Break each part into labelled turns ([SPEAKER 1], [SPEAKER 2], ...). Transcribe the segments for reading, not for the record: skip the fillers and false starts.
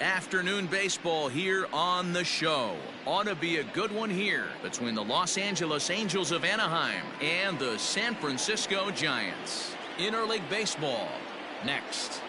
[SPEAKER 1] Afternoon baseball here on the show. Ought to be a good one here between the Los Angeles Angels of Anaheim and the San Francisco Giants. Interleague baseball next.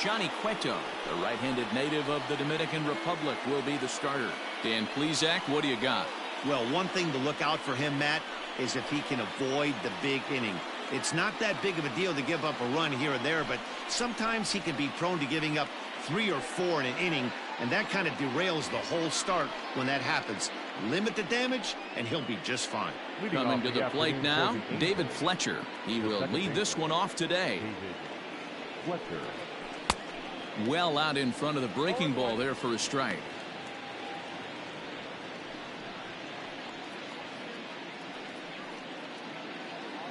[SPEAKER 1] Johnny Cueto, the right-handed native of the Dominican Republic, will be the starter. Dan Plesac, what do you got?
[SPEAKER 2] Well, one thing to look out for him, Matt, is if he can avoid the big inning. It's not that big of a deal to give up a run here or there, but sometimes he can be prone to giving up 3 or 4 in an inning, and that kind of derails the whole start when that happens. Limit the damage, and he'll be just fine.
[SPEAKER 1] Coming to the plate now, David Fletcher. He will lead this one off today.
[SPEAKER 3] Fletcher.
[SPEAKER 1] Well out in front of the breaking ball there for a strike.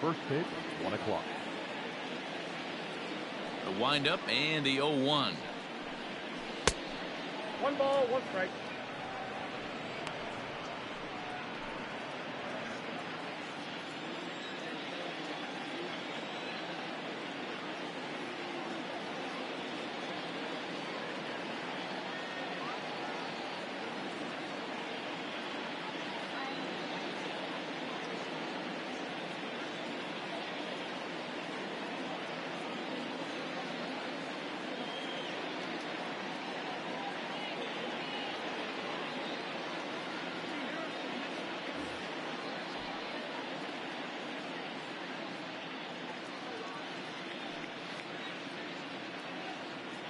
[SPEAKER 3] First pitch, 1 o'clock.
[SPEAKER 1] The windup and the 0-1.
[SPEAKER 4] 1 ball, 1 strike.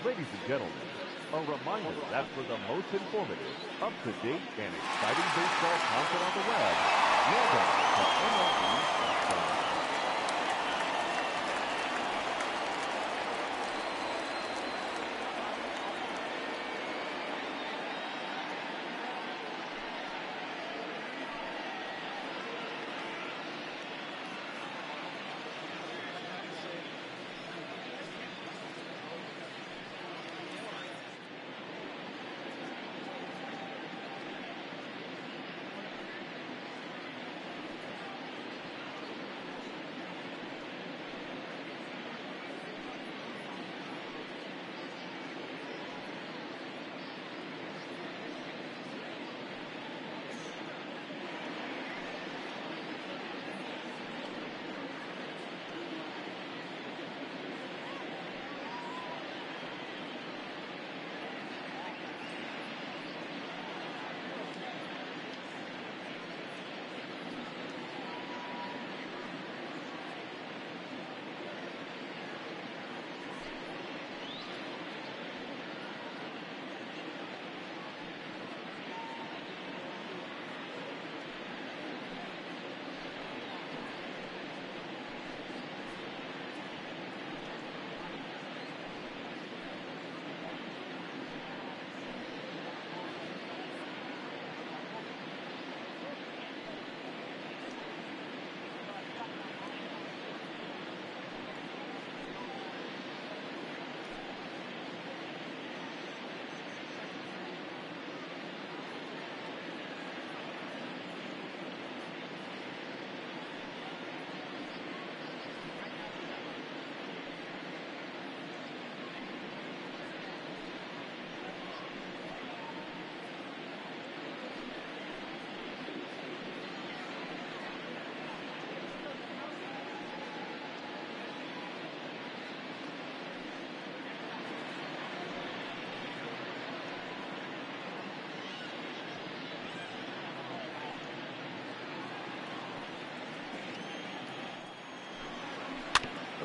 [SPEAKER 3] Ladies and gentlemen, a reminder that for the most informative, up-to-date, and exciting baseball content on the web, log on to MLB.com.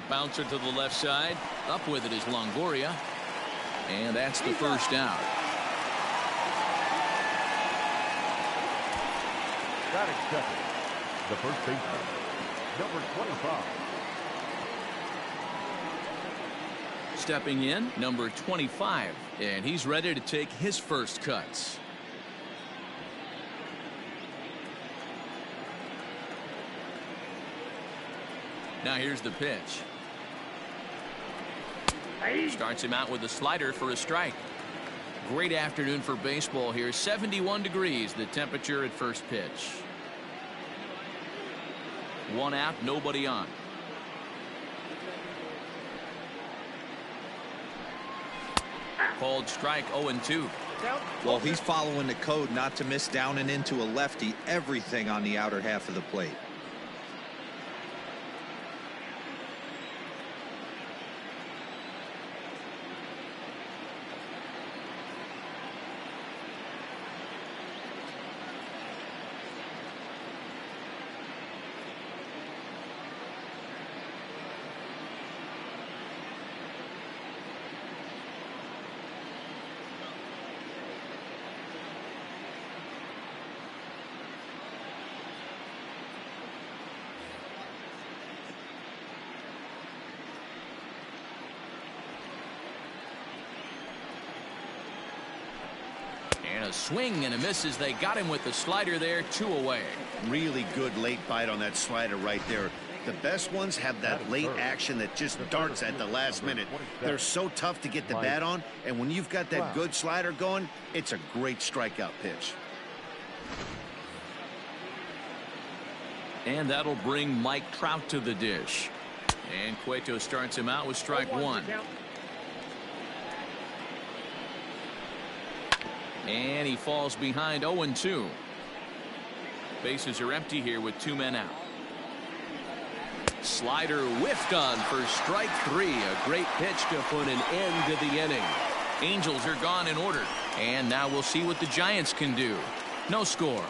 [SPEAKER 1] Bouncer to the left side. Up with it is Longoria. And that's the first out.
[SPEAKER 3] Batting second, the first baseman, number 25.
[SPEAKER 1] Stepping in, number 25. And he's ready to take his first cuts. Now here's the pitch. Starts him out with a slider for a strike. Great afternoon for baseball here. 71 degrees, the temperature at first pitch. One out, nobody on. Called strike 0-2.
[SPEAKER 4] Well, he's following the code not to miss down and into a lefty. Everything on the outer half of the plate.
[SPEAKER 1] And a swing and a miss as they got him with the slider there. 2 away.
[SPEAKER 2] Really good late bite on that slider right there. The best ones have that late action that just darts at the last minute. They're so tough to get the bat on, and when you've got that good slider going, it's a great strikeout pitch.
[SPEAKER 1] And that'll bring Mike Trout to the dish. And Cueto starts him out with strike 1. And he falls behind 0-2. Bases are empty here with 2 men out. Slider whiffed on for strike 3. A great pitch to put an end to the inning. Angels are gone in order. And now we'll see what the Giants can do. No score.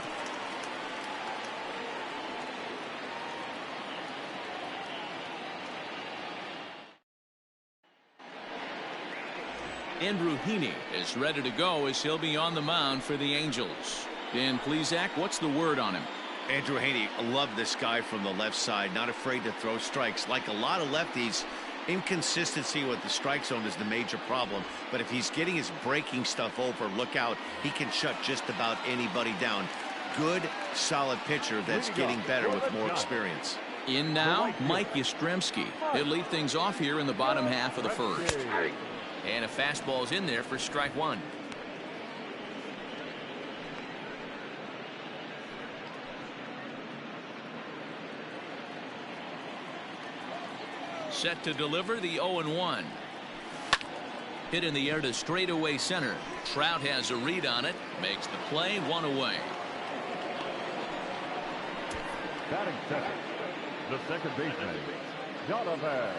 [SPEAKER 1] Andrew Heaney is ready to go as he'll be on the mound for the Angels. Dan Plesac, what's the word on him?
[SPEAKER 2] Andrew Heaney, I love this guy from the left side. Not afraid to throw strikes. Like a lot of lefties, inconsistency with the strike zone is the major problem. But if he's getting his breaking stuff over, look out. He can shut just about anybody down. Good, solid pitcher that's getting better with more experience.
[SPEAKER 1] In now, Mike Yastrzemski. He'll lead things off here in the bottom half of the first. And a fastball's in there for strike 1. Set to deliver the 0-1. Hit in the air to straightaway center. Trout has a read on it. Makes the play. 1 away.
[SPEAKER 3] Batting second, the second baseman, Jonathan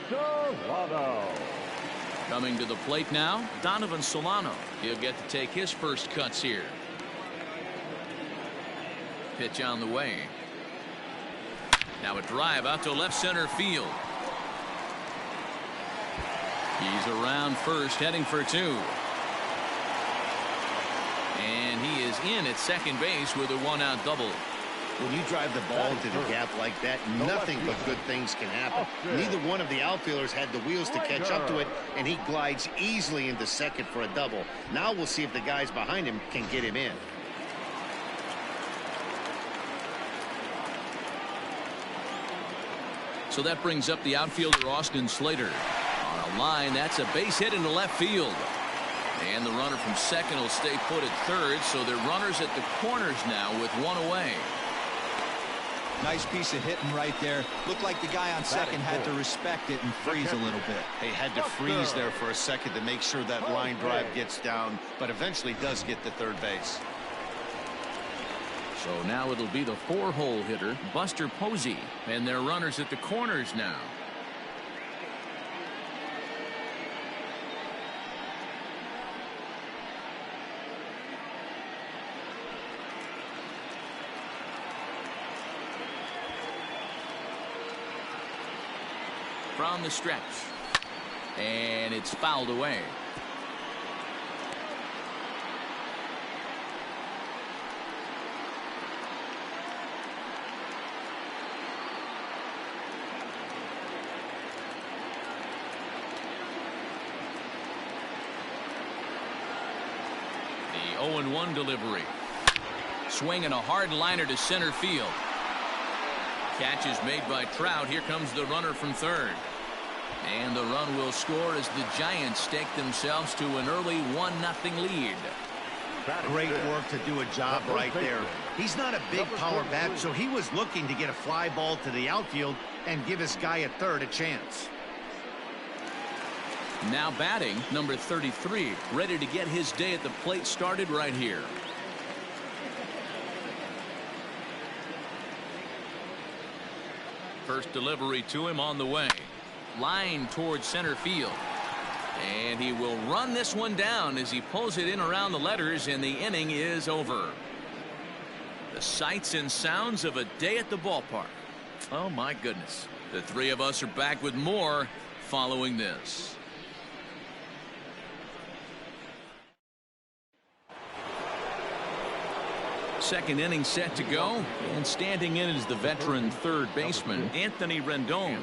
[SPEAKER 3] Solano.
[SPEAKER 1] Coming to the plate now, Donovan Solano. He'll get to take his first cuts here. Pitch on the way. Now a drive out to left center field. He's around first, heading for 2. And he is in at second base with a 1-out double.
[SPEAKER 2] When you drive the ball into the gap like that, nothing but good things can happen. Neither one of the outfielders had the wheels to catch up to it, and he glides easily into second for a double. Now we'll see if the guys behind him can get him in.
[SPEAKER 1] So that brings up the outfielder Austin Slater. On a line, that's a base hit into left field. And the runner from second will stay put at third, so they're runners at the corners now with 1 away.
[SPEAKER 4] Nice piece of hitting right there. Looked like the guy on second had to respect it and freeze a little bit.
[SPEAKER 2] They had to freeze there for a second to make sure that line drive gets down, but eventually does get to third base.
[SPEAKER 1] So now it'll be the 4-hole hitter, Buster Posey, and they're runners at the corners now. From the stretch, and it's fouled away. The 0-1 delivery. Swing and a hard liner to center field. Catch is made by Trout. Here comes the runner from third. And the run will score as the Giants stake themselves to an early 1-0 lead.
[SPEAKER 2] Great work to do a job right there. He's not a big power bat, so he was looking to get a fly ball to the outfield and give his guy at third a chance.
[SPEAKER 1] Now batting, number 33, ready to get his day at the plate started right here. First delivery to him on the way. Line towards center field. And he will run this one down as he pulls it in around the letters, and the inning is over. The sights and sounds of a day at the ballpark. Oh, my goodness. The three of us are back with more following this. Second inning set to go, and standing in is the veteran third baseman, Anthony Rendon.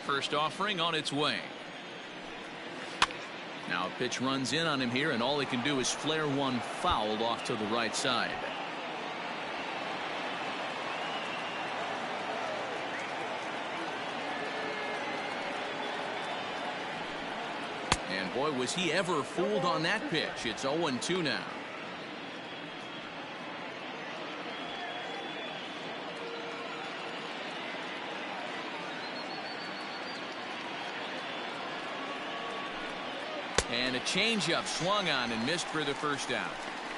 [SPEAKER 1] First offering on its way. Now a pitch runs in on him here, and all he can do is flare one foul off to the right side. And boy, was he ever fooled on that pitch. It's 0-2 now. And a changeup swung on and missed for the first out.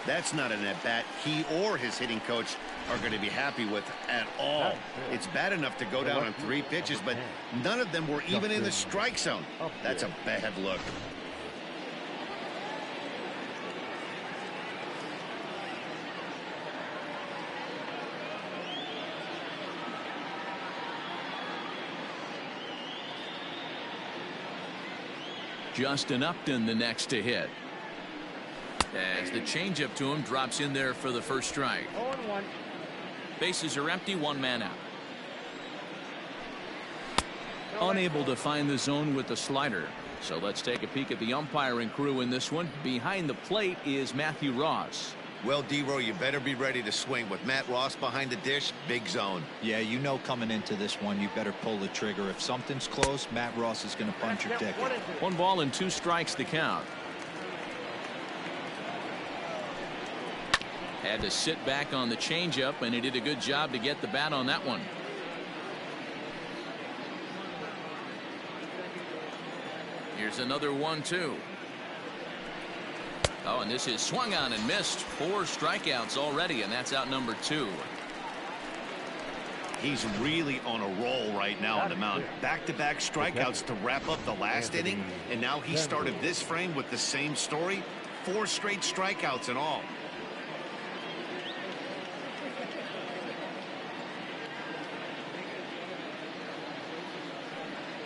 [SPEAKER 2] That's not an at-bat he or his hitting coach are going to be happy with at all. It's bad enough to go down on 3 pitches, but none of them were even in the strike zone. That's a bad look.
[SPEAKER 1] Justin Upton the next to hit. As the changeup to him drops in there for the first strike.
[SPEAKER 3] 0-1.
[SPEAKER 1] Bases are empty, 1 man out. Unable to find the zone with the slider. So let's take a peek at the umpiring crew in this one. Behind the plate is Matthew Ross.
[SPEAKER 2] Well, D-Row, you better be ready to swing. With Matt Ross behind the dish, big zone.
[SPEAKER 4] Yeah, you know coming into this one, you better pull the trigger. If something's close, Matt Ross is going to punch your ticket.
[SPEAKER 1] 1 ball and 2 strikes to count. Had to sit back on the changeup, and he did a good job to get the bat on that one. Here's another 1-2. Oh, and this is swung on and missed. 4 strikeouts already, and that's out number 2.
[SPEAKER 2] He's really on a roll right now on the mound. Back-to-back strikeouts to wrap up the last inning, and now he started this frame with the same story. 4 straight strikeouts in all.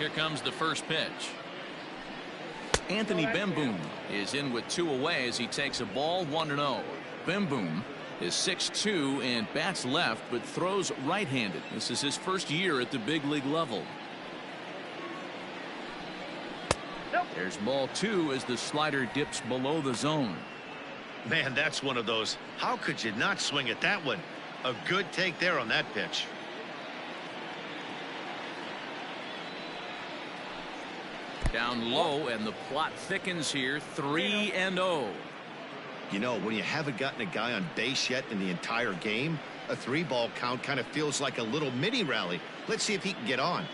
[SPEAKER 1] Here comes the first pitch. Anthony Bemboom is in with 2 away as he takes a ball 1-0. Bemboom is 6'2" and bats left but throws right-handed. This is his first year at the big league level. There's ball 2 as the slider dips below the zone.
[SPEAKER 2] Man, that's one of those. How could you not swing at that one? A good take there on that pitch.
[SPEAKER 1] Down low, and the plot thickens here. 3-0.
[SPEAKER 2] You know, when you haven't gotten a guy on base yet in the entire game, a 3-ball count kind of feels like a little mini rally. Let's see if he can get on.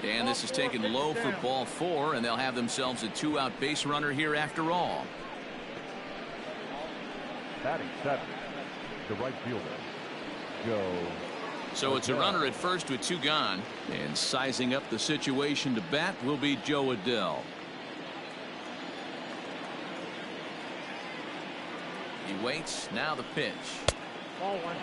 [SPEAKER 1] And this is taken low for ball 4, and they'll have themselves a 2-out base runner here after all.
[SPEAKER 3] Batting 7, the right fielder, Joe.
[SPEAKER 1] So it's a runner at first with 2 gone, and sizing up the situation to bat will be Joe Adell. He waits. Now the pitch.
[SPEAKER 5] Ball 1.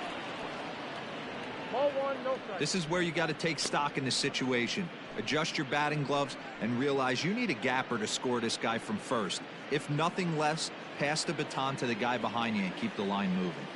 [SPEAKER 5] Ball 1, no strike.
[SPEAKER 4] This is where you got to take stock in the situation. Adjust your batting gloves and realize you need a gapper to score this guy from first. If nothing less, pass the baton to the guy behind you and keep the line moving.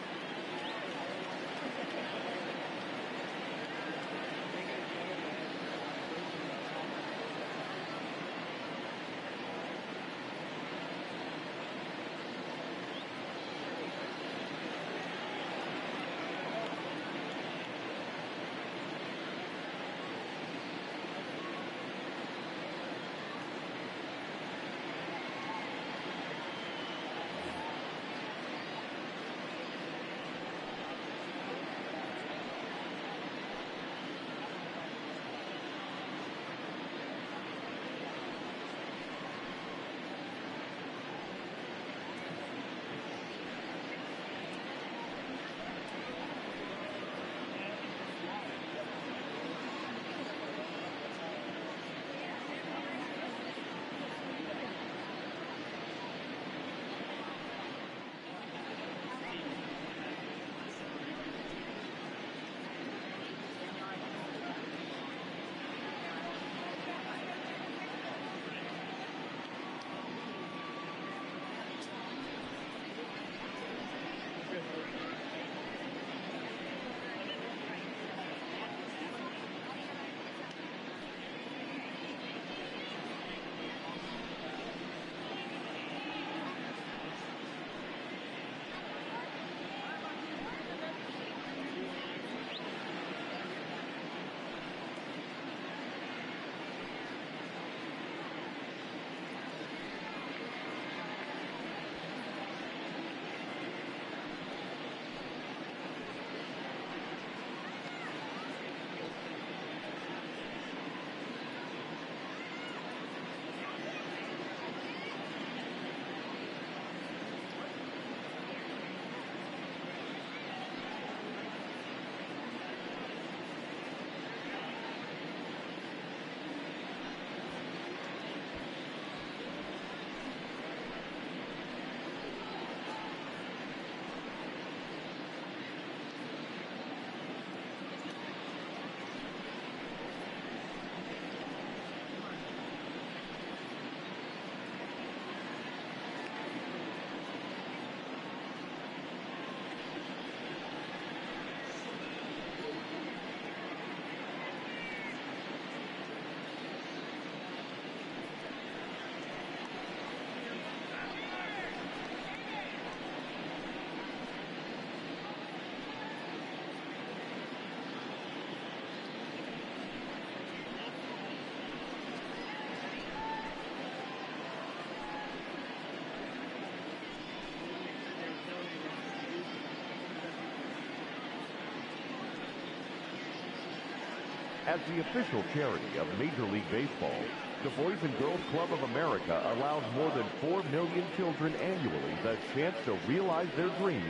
[SPEAKER 3] As the official charity of Major League Baseball, the Boys and Girls Club of America allows more than 4 million children annually the chance to realize their dreams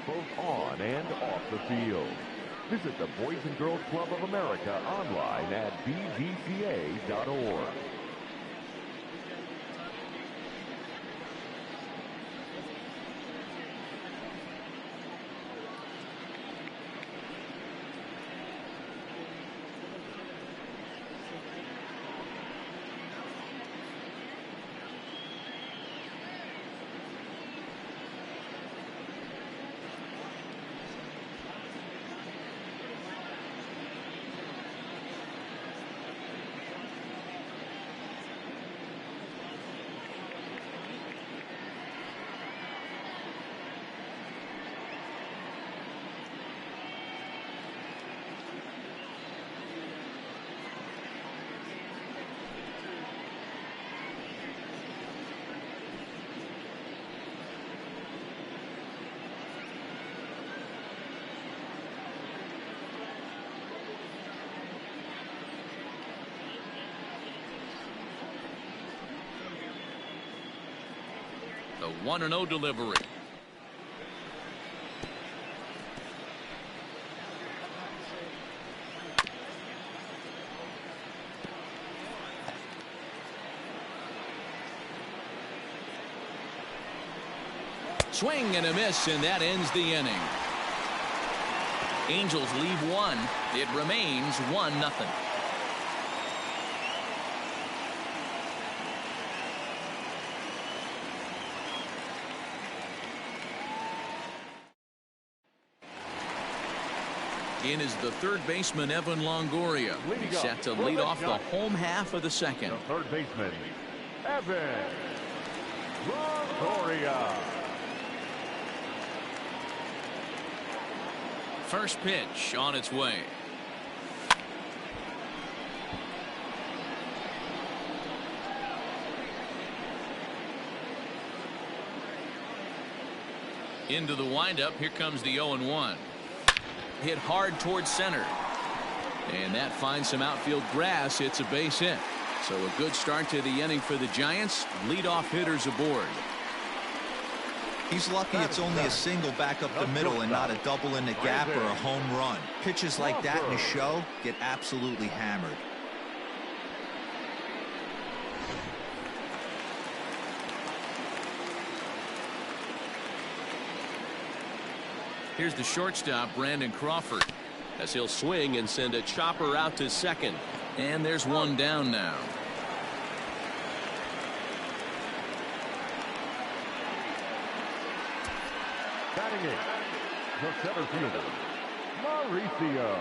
[SPEAKER 3] both on and off the field. Visit the Boys and Girls Club of America online at bgca.org.
[SPEAKER 1] The 1-0 delivery. Swing and a miss, and that ends the inning. Angels leave one. It remains 1-0. In is the third baseman, Evan Longoria. He's set to lead off the home half of the second.
[SPEAKER 3] The third baseman, Evan Longoria.
[SPEAKER 1] First pitch on its way. Into the windup. Here comes the 0-1. Hit hard towards center. And that finds some outfield grass. It's a base hit. So a good start to the inning for the Giants. Leadoff hitters aboard.
[SPEAKER 4] He's lucky it's only a single back up the middle and not a double in the gap or a home run. Pitches like that in a show get absolutely hammered.
[SPEAKER 1] Here's the shortstop, Brandon Crawford, as he'll swing and send a chopper out to second. And there's one down now.
[SPEAKER 3] Batting it, the center fielder, Mauricio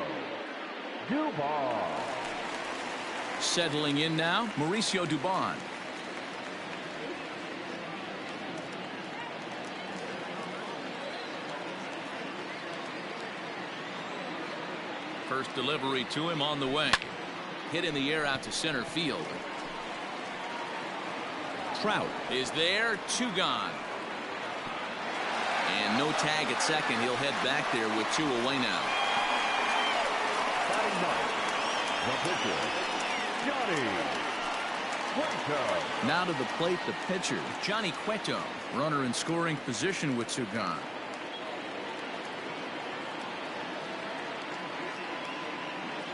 [SPEAKER 3] Dubon.
[SPEAKER 1] Settling in now, Mauricio Dubon. First delivery to him on the way. Hit in the air out to center field. Trout is there, 2 gone. And no tag at second. He'll head back there with 2 away now.
[SPEAKER 3] The pitcher, Johnny Cueto.
[SPEAKER 1] Now to the plate, the pitcher, Johnny Cueto. Runner in scoring position with 2 gone.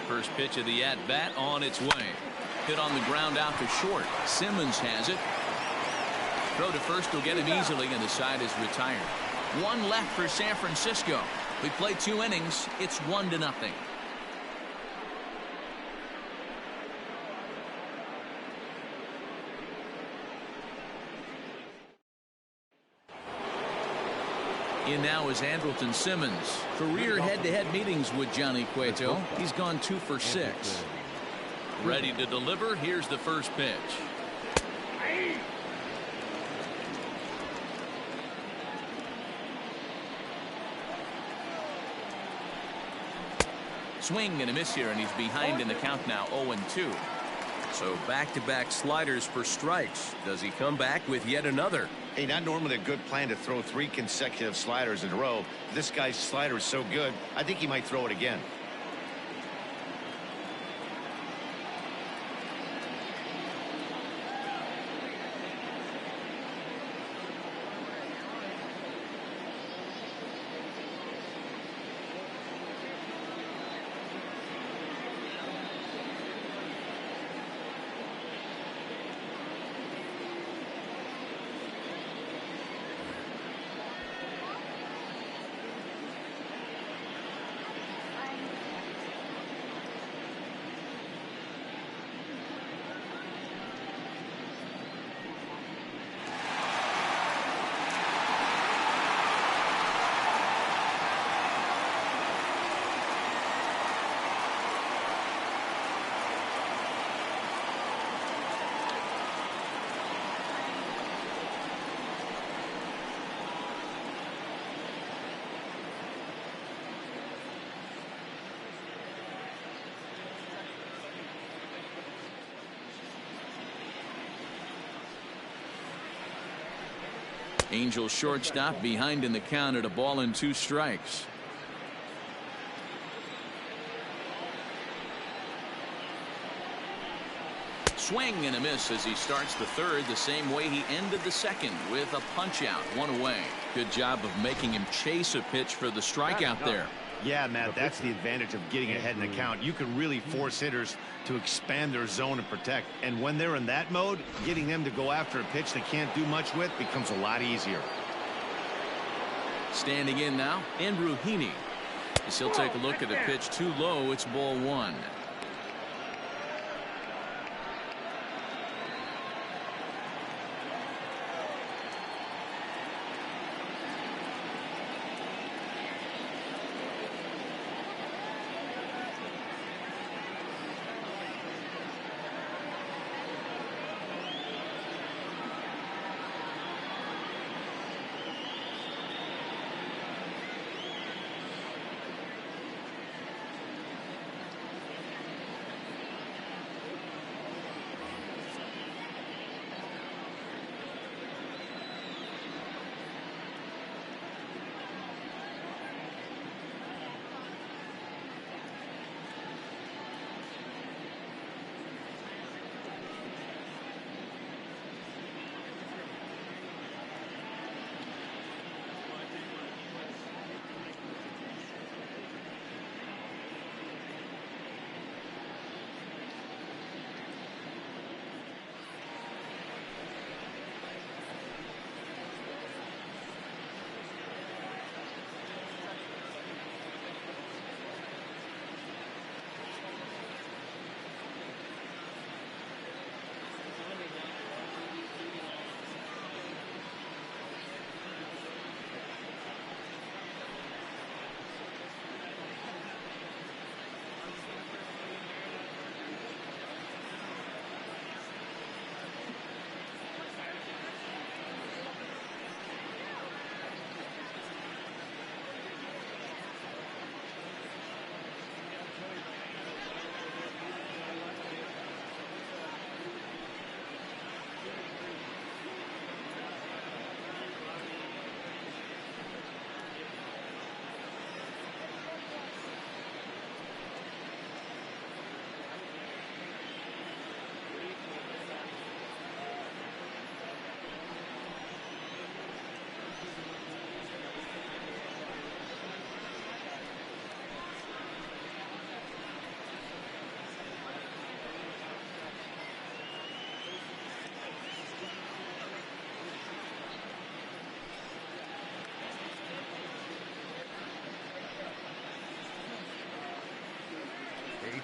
[SPEAKER 1] First pitch of the at-bat on its way. Hit on the ground out to short. Simmons has it. Throw to first will get him easily, and the side is retired. 1 left for San Francisco. We played 2 innings. It's 1-0. In now is Andrelton Simmons. Career head-to-head meetings with Johnny Cueto. He's gone 2 for 6. Ready to deliver. Here's the first pitch. Swing and a miss here, and he's behind in the count now, 0-2. So back-to-back sliders for strikes. Does he come back with yet another?
[SPEAKER 2] Hey, not normally a good plan to throw 3 consecutive sliders in a row. This guy's slider is so good, I think he might throw it again.
[SPEAKER 1] Angels shortstop behind in the count at 1-2 strikes. Swing and a miss as he starts the third the same way he ended the second, with a punch out, one away. Good job of making him chase a pitch for the strikeout there.
[SPEAKER 2] Yeah, Matt, that's the advantage of getting ahead in the count. You can really force hitters to expand their zone and protect. And when they're in that mode, getting them to go after a pitch they can't do much with becomes a lot easier.
[SPEAKER 1] Standing in now, Andrew Heaney. As he'll take a look at a pitch too low, it's ball one.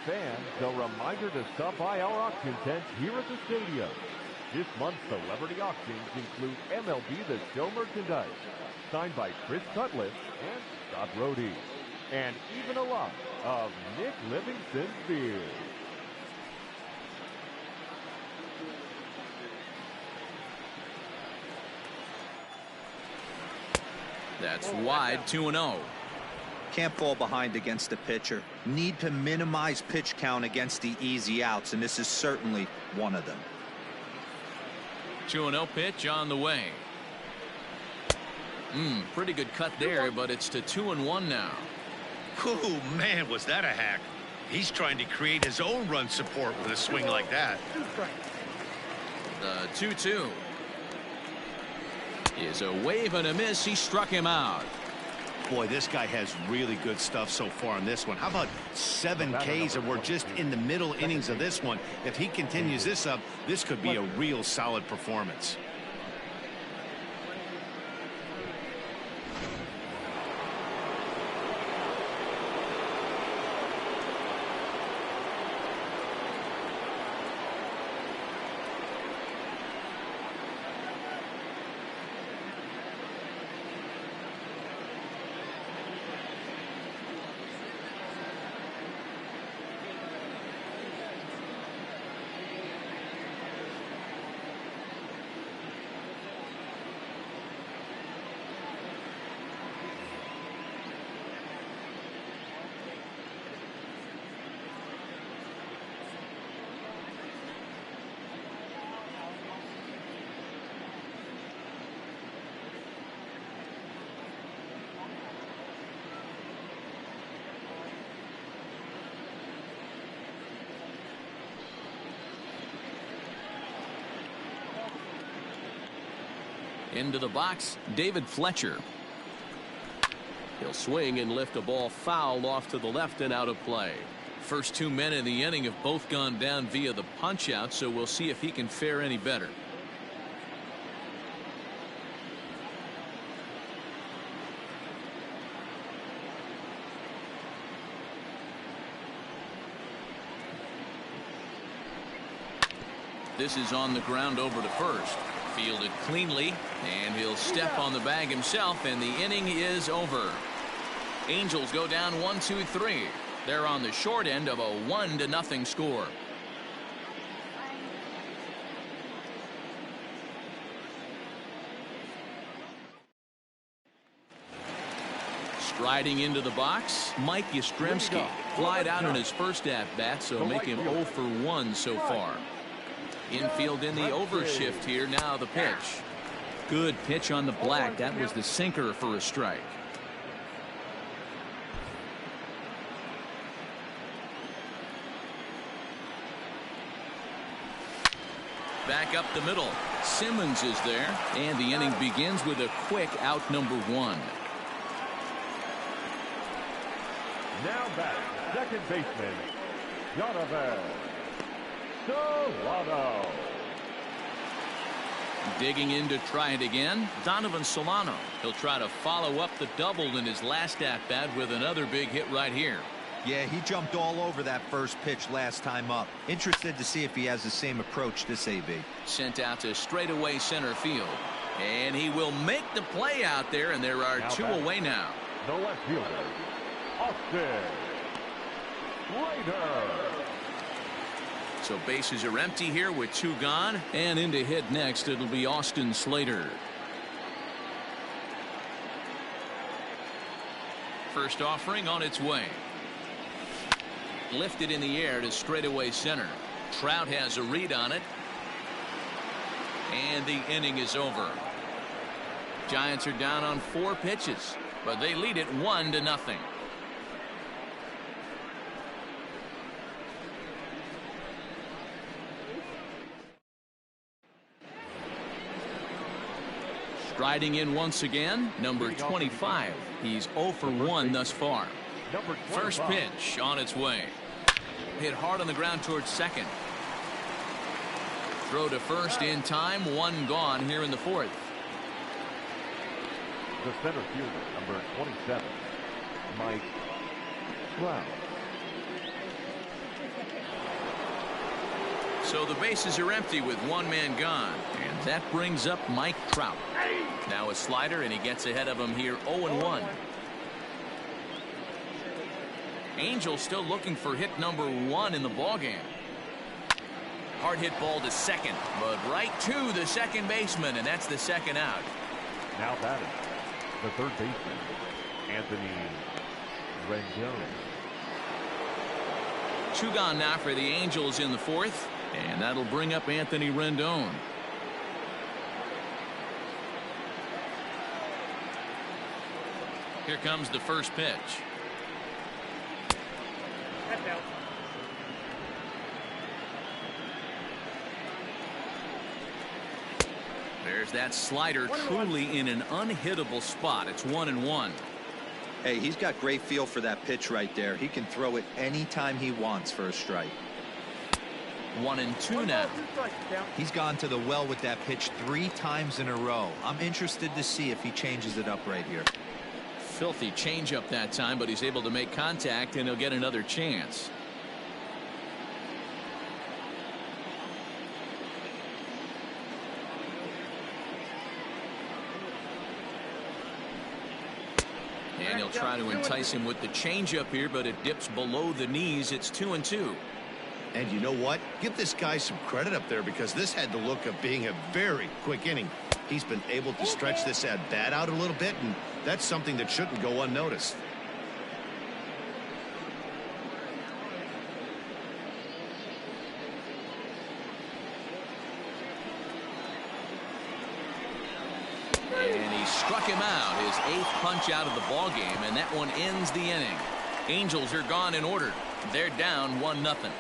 [SPEAKER 3] Fans, a reminder to stop by our auction tent here at the stadium. This month's celebrity auctions include MLB The Show merchandise, signed by Chris Cutlass and Scott Rohde, and even a lot of Nick Livingston beer.
[SPEAKER 1] That's wide, 2-0.
[SPEAKER 4] Can't fall behind against the pitcher. Need to minimize pitch count against the easy outs, and this is certainly one of them.
[SPEAKER 1] 2-0 pitch on the way. Pretty good cut there, but it's to 2-1 now.
[SPEAKER 2] Oh, man, was that a hack. He's trying to create his own run support with a swing like that.
[SPEAKER 1] The 2-2 is a wave and a miss. He struck him out.
[SPEAKER 2] Boy, this guy has really good stuff so far on this one. How about 7 Ks, and we're just in the middle innings of this one. If he continues this up, this could be a real solid performance.
[SPEAKER 1] Into the box, David Fletcher.
[SPEAKER 6] He'll swing and lift a ball foul off to the left and out of play.
[SPEAKER 1] First 2 men in the inning have both gone down via the punch out, so we'll see if he can fare any better. This is on the ground over to first. Fielded cleanly, and he'll step on the bag himself, and the inning is over. Angels go down 1-2-3. They're on the short end of a 1-0 score. Striding into the box, Mike Yastrzemski. Flied out in his first at-bat, so make him 0 for 1 so far. Infield in the overshift here. Now the pitch. Good pitch on the black. That was the sinker for a strike. Back up the middle. Simmons is there, and the inning begins with a quick out number 1.
[SPEAKER 3] Now back, second baseman, Donovan Solano.
[SPEAKER 1] Digging in to try it again, Donovan Solano. He'll try to follow up the double in his last at-bat with another big hit right here.
[SPEAKER 4] Yeah, he jumped all over that first pitch last time up. Interested to see if he has the same approach this AB.
[SPEAKER 1] Sent out to straightaway center field. And he will make the play out there, and there are 2 away now.
[SPEAKER 3] The left fielder, Austin Slater.
[SPEAKER 1] So bases are empty here with 2 gone, and in to hit next it'll be Austin Slater. First offering on its way. Lifted in the air to straightaway center. Trout has a read on it, and the inning is over. Giants are down on 4 pitches, but they lead it 1-0. Striding in once again, number 25. He's 0 for 1 thus far. First pitch on its way. Hit hard on the ground towards second. Throw to first in time. 1 gone here in the 4th.
[SPEAKER 3] The center fielder, number 27, Mike Trout.
[SPEAKER 1] So the bases are empty with 1 man gone, and that brings up Mike Trout. Now a slider, and he gets ahead of him here 0-1. Angels still looking for hit number 1 in the ballgame. Hard hit ball to second, but right to the second baseman, and that's the second out.
[SPEAKER 3] Now batting, the third baseman, Anthony Rendon.
[SPEAKER 1] 2 gone now for the Angels in the 4th, and that'll bring up Anthony Rendon. Here comes the first pitch.
[SPEAKER 5] That's out.
[SPEAKER 1] There's that slider, truly in an unhittable spot. It's 1-1.
[SPEAKER 4] Hey, he's got great feel for that pitch right there. He can throw it anytime he wants for a strike.
[SPEAKER 1] 1-2 now.
[SPEAKER 4] He's gone to the well with that pitch 3 times in a row. I'm interested to see if he changes it up right here.
[SPEAKER 1] Filthy changeup that time, but he's able to make contact, and he'll get another chance. And he'll try to entice him with the changeup here, but it dips below the knees. It's 2-2.
[SPEAKER 2] And you know what? Give this guy some credit up there, because this had the look of being a very quick inning. He's been able to stretch this at bat out a little bit, and that's something that shouldn't go unnoticed.
[SPEAKER 1] And he struck him out, his 8th punch out of the ball game, and that one ends the inning. Angels are gone in order. They're down 1-0.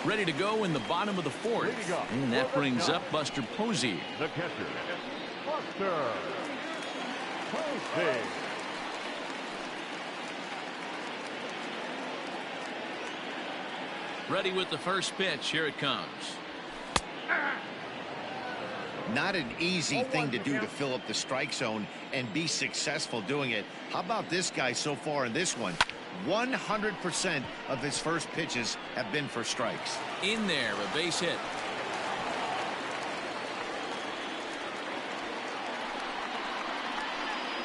[SPEAKER 1] Ready to go in the bottom of the fourth.
[SPEAKER 3] Leading up
[SPEAKER 1] And that
[SPEAKER 3] for the
[SPEAKER 1] brings
[SPEAKER 3] count.
[SPEAKER 1] up Buster Posey.
[SPEAKER 3] The catcher, Buster Posey.
[SPEAKER 1] Ready with the first pitch. Here it comes.
[SPEAKER 2] Not an easy thing to do to fill up the strike zone and be successful doing it. How about this guy so far in this one? 100% of his first pitches have been for strikes.
[SPEAKER 1] In there, a base hit.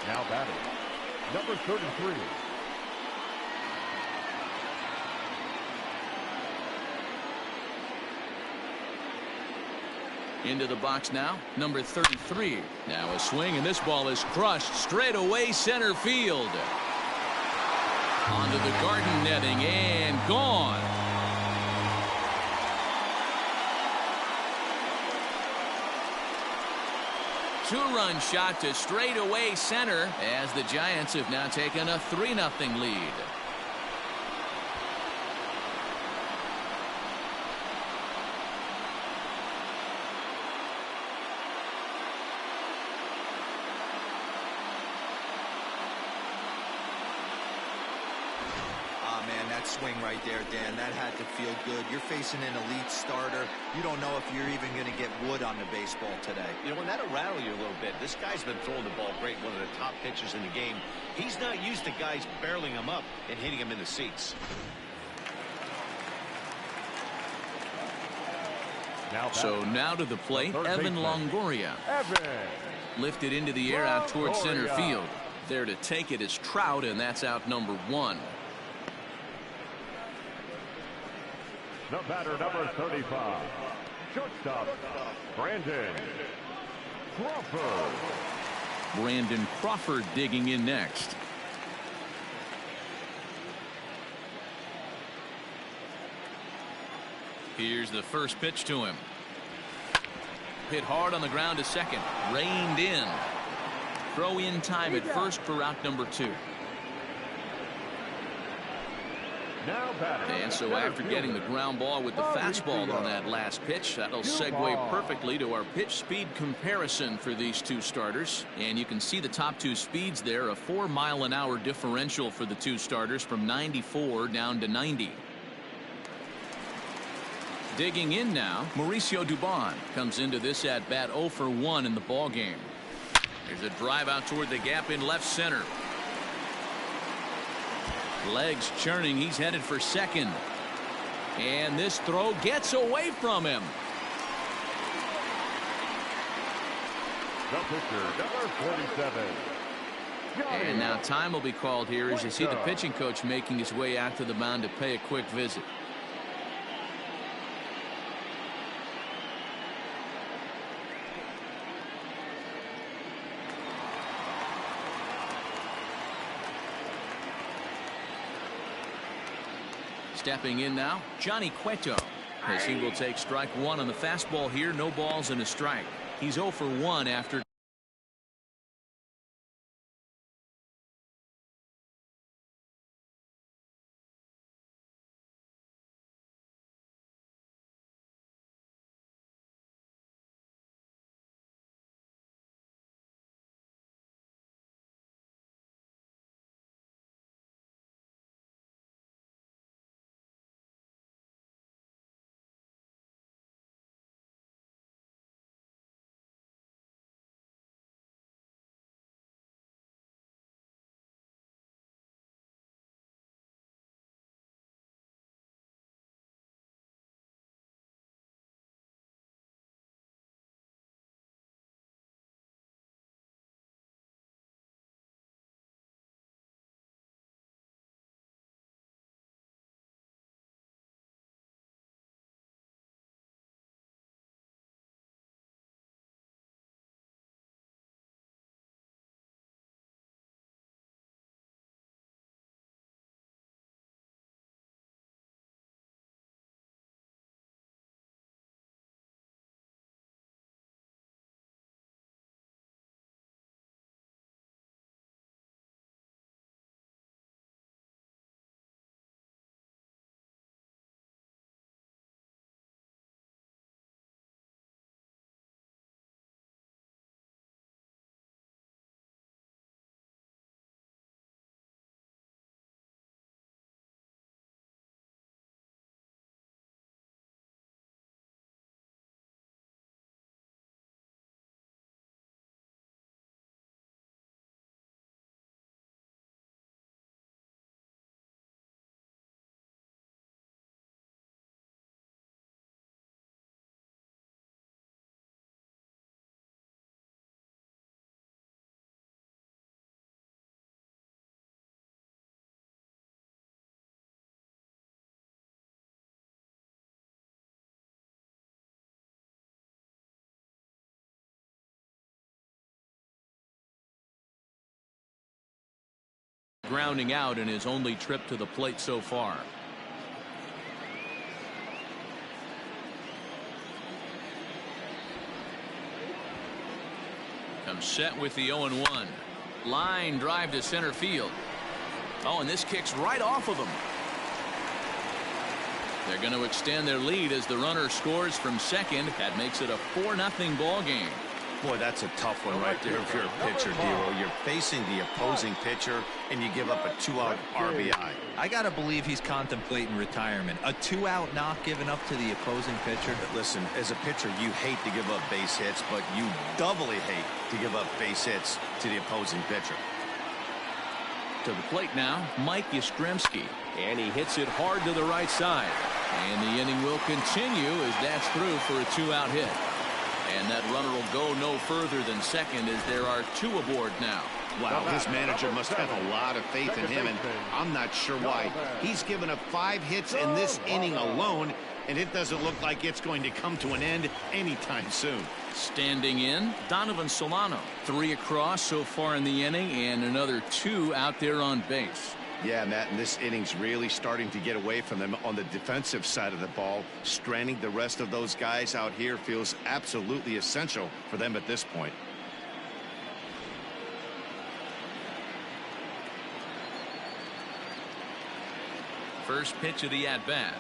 [SPEAKER 3] Now batting, number 33.
[SPEAKER 1] Into the box now, number 33. Now a swing, and this ball is crushed straight away center field. Onto the garden netting and gone. Two-run shot to straightaway center as the Giants have now taken a 3-0 lead.
[SPEAKER 4] Man, that swing right there, Dan, that had to feel good. You're facing an elite starter. You don't know if you're even going to get wood on the baseball today.
[SPEAKER 2] You know, and that'll rattle you a little bit. This guy's been throwing the ball great, one of the top pitchers in the game. He's not used to guys barreling him up and hitting him in the seats.
[SPEAKER 1] So now to the plate, Evan Longoria.
[SPEAKER 3] Evan.
[SPEAKER 1] Lifted into the air out towards center
[SPEAKER 3] Longoria.
[SPEAKER 1] field. There to take it is Trout, and that's out number 1.
[SPEAKER 3] The batter, number 35. Shortstop, Brandon Crawford.
[SPEAKER 1] Brandon Crawford digging in next. Here's the first pitch to him. Hit hard on the ground to second. Reined in. Throw in time at first for out number 2.
[SPEAKER 3] Now batting.
[SPEAKER 1] And so after getting the ground ball with the fastball on that last pitch, that'll segue perfectly to our pitch speed comparison for these two starters. And you can see the top two speeds there, a 4-mile-an-hour differential for the two starters from 94 down to 90. Digging in now, Mauricio Dubon comes into this at bat 0 for 1 in the ball game. There's a drive out toward the gap in left center. Legs churning. He's headed for second. And this throw gets away from him.
[SPEAKER 3] The pitcher, number 47.
[SPEAKER 1] And now time will be called here as you see the pitching coach making his way out to the mound to pay a quick visit. Stepping in now, Johnny Cueto, as he will take strike 1 on the fastball here. No balls and a strike. He's 0 for 1 after grounding out in his only trip to the plate so far. Comes set with the 0-1. Line drive to center field. Oh, and this kicks right off of him. They're going to extend their lead as the runner scores from second. That makes it a 4-0 ball game.
[SPEAKER 2] Boy, that's a tough one right there if you're a pitcher, D'Lo. You're facing the opposing pitcher, and you give up a 2-out RBI.
[SPEAKER 4] I got to believe he's contemplating retirement. A 2-out knock given up to the opposing pitcher.
[SPEAKER 2] But listen, as a pitcher, you hate to give up base hits, but you doubly hate to give up base hits to the opposing pitcher.
[SPEAKER 1] To the plate now, Mike Yastrzemski.
[SPEAKER 6] And he hits it hard to the right side.
[SPEAKER 1] And the inning will continue as that's through for a 2-out hit. And that runner will go no further than second as there are 2 aboard now.
[SPEAKER 2] Wow, his manager must have a lot of faith in him, and I'm not sure why. He's given up 5 hits in this inning alone, and it doesn't look like it's going to come to an end anytime soon.
[SPEAKER 1] Standing in, Donovan Solano. 3 across so far in the inning, and another 2 out there on base.
[SPEAKER 2] Yeah, Matt, and this inning's really starting to get away from them on the defensive side of the ball. Stranding the rest of those guys out here feels absolutely essential for them at this point.
[SPEAKER 1] First pitch of the at-bat.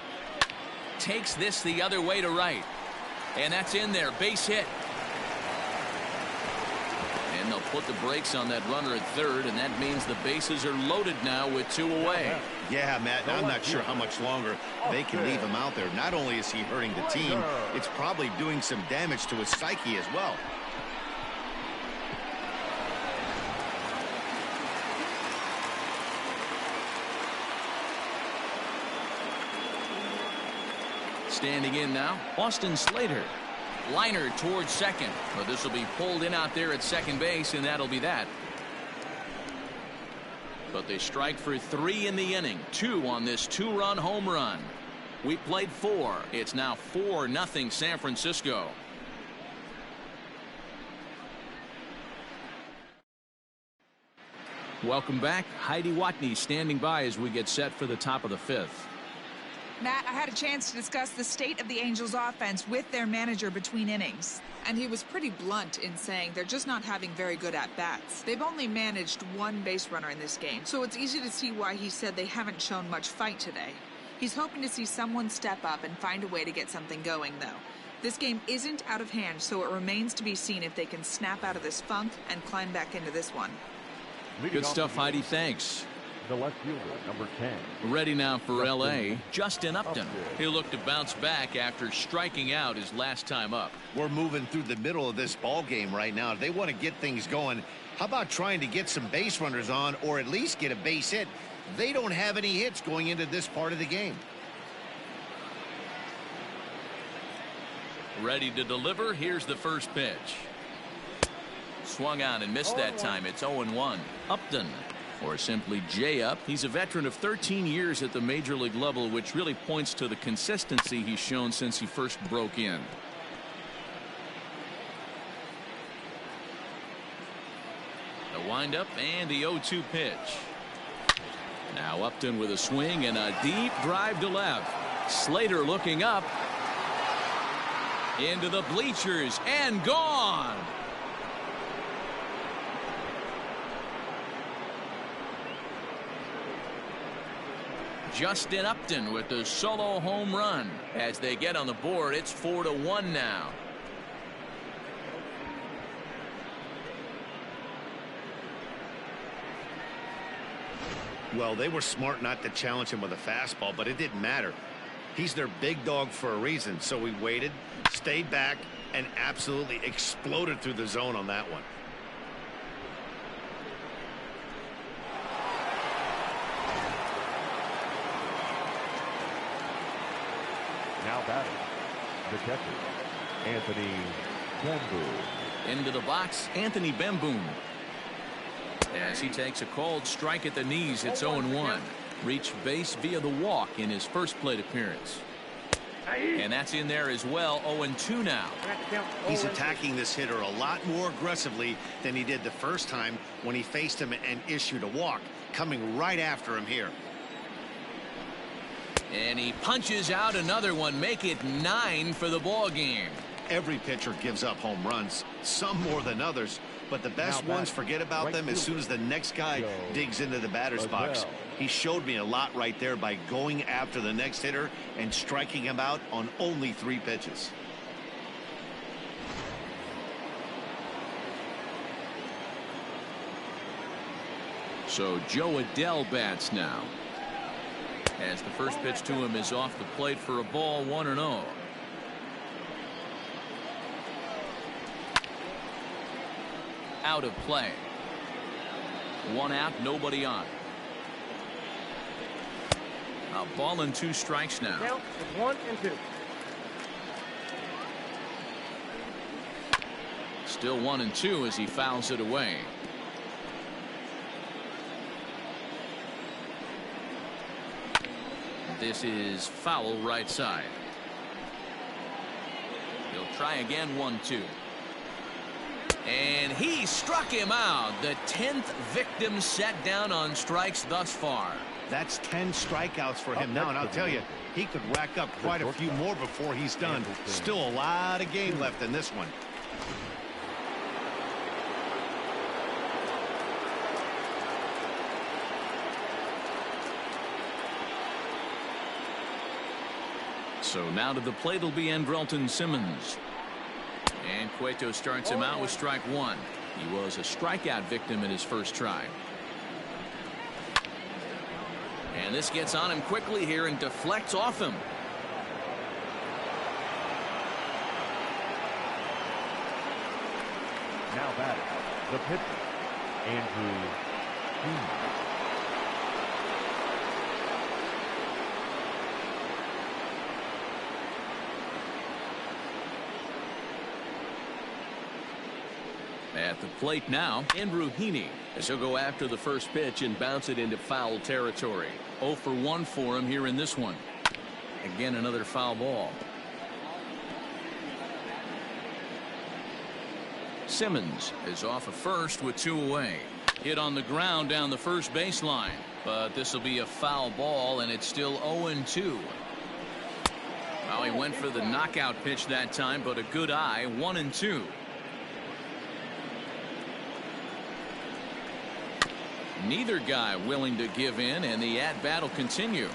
[SPEAKER 1] Takes this the other way to right. And that's in there. Base hit. And they'll put the brakes on that runner at third, and that means the bases are loaded now with 2 away.
[SPEAKER 2] Yeah, Matt, I'm not sure how much longer they can leave him out there. Not only is he hurting the team, it's probably doing some damage to his psyche as well.
[SPEAKER 1] Standing in now, Austin Slater. Liner towards second, but this will be pulled in out there at second base, and that'll be that. But they strike for 3 in the inning. 2 on this 2-run home run. We played 4. It's now 4-0 San Francisco. Welcome back. Heidi Watney standing by as we get set for the top of the 5th.
[SPEAKER 7] Matt, I had a chance to discuss the state of the Angels offense with their manager between innings. And he was pretty blunt in saying they're just not having very good at-bats. They've only managed 1 base runner in this game, so it's easy to see why he said they haven't shown much fight today. He's hoping to see someone step up and find a way to get something going, though. This game isn't out of hand, so it remains to be seen if they can snap out of this funk and climb back into this one.
[SPEAKER 1] Good stuff, Heidi. Thanks.
[SPEAKER 3] The left fielder, number 10.
[SPEAKER 1] Ready now for L.A., Justin Upton. He'll look to bounce back after striking out his last time up.
[SPEAKER 2] We're moving through the middle of this ball game right now. If they want to get things going, how about trying to get some base runners on or at least get a base hit? They don't have any hits going into this part of the game.
[SPEAKER 1] Ready to deliver. Here's the first pitch. Swung on and missed that time. It's 0-1. Upton, or simply J-Up. He's a veteran of 13 years at the major league level, which really points to the consistency he's shown since he first broke in. The windup and the 0-2 pitch. Now Upton with a swing and a deep drive to left. Slater looking up. Into the bleachers and gone. Justin Upton with the solo home run. As they get on the board, it's 4-1 now.
[SPEAKER 2] Well, they were smart not to challenge him with a fastball, but it didn't matter. He's their big dog for a reason, so we waited, stayed back, and absolutely exploded through the zone on that one.
[SPEAKER 3] Now batting, the catcher, Anthony Bemboom.
[SPEAKER 1] Into the box, Anthony Bemboom. As he takes a called strike at the knees, it's 0-1. Reached base via the walk in his first plate appearance. And that's in there as well. 0-2 now.
[SPEAKER 2] He's attacking this hitter a lot more aggressively than he did the first time when he faced him and issued a walk. Coming right after him here.
[SPEAKER 1] And he punches out another one. Make it 9 for the ball game.
[SPEAKER 2] Every pitcher gives up home runs, some more than others, but the best ones forget about them as soon as the next guy digs into the batter's box. He showed me a lot right there by going after the next hitter and striking him out on only 3 pitches.
[SPEAKER 1] So Joe Adell bats now, as the first pitch to him is off the plate for a ball. 1-0. Out of play. 1 out, nobody on. A ball and 2 strikes now.
[SPEAKER 5] Count is 1-2.
[SPEAKER 1] Still 1-2 as he fouls it away. This is foul right side. He'll try again. 1-2. And he struck him out. The 10th victim set down on strikes thus far.
[SPEAKER 2] That's 10 strikeouts for him now, and I'll tell you, he could rack up quite a few more before he's done. Still a lot of game left in this one.
[SPEAKER 1] So now to the plate will be Andrelton Simmons. And Cueto starts him out with strike 1. He was a strikeout victim in his first try. And this gets on him quickly here and deflects off him.
[SPEAKER 3] Now batting, the pitcher, Andrew Heaney.
[SPEAKER 1] At the plate now, Andrew Heaney, as he'll go after the first pitch and bounce it into foul territory. 0 for 1 for him here in this one. Again, another foul ball. Simmons is off of first with 2 away. Hit on the ground down the first baseline, but this will be a foul ball, and it's still 0-2. Well, he went for the knockout pitch that time, but a good eye. 1-2. Neither guy willing to give in, and the at-bat will continue.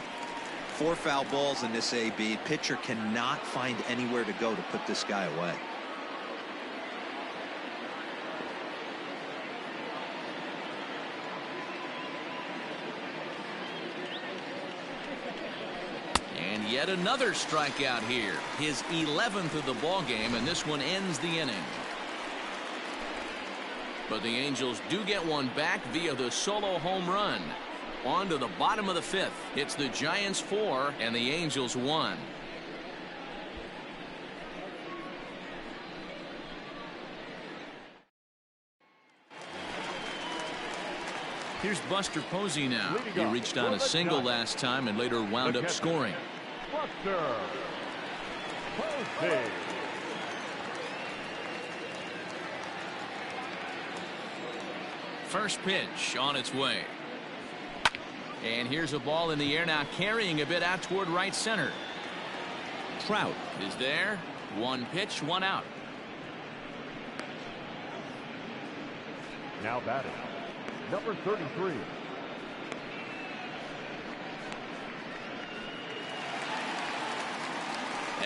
[SPEAKER 4] 4 foul balls in this AB. Pitcher cannot find anywhere to go to put this guy away.
[SPEAKER 1] And yet another strikeout here. His 11th of the ball game, and this one ends the inning. But the Angels do get one back via the solo home run. On to the bottom of the 5th. It's the Giants 4 and the Angels 1. Here's Buster Posey now. He reached on a single last time and later wound up scoring.
[SPEAKER 3] Buster Posey.
[SPEAKER 1] First pitch on its way. And here's a ball in the air now, carrying a bit out toward right center. Trout is there. 1 pitch, 1 out.
[SPEAKER 3] Now batting, number 33.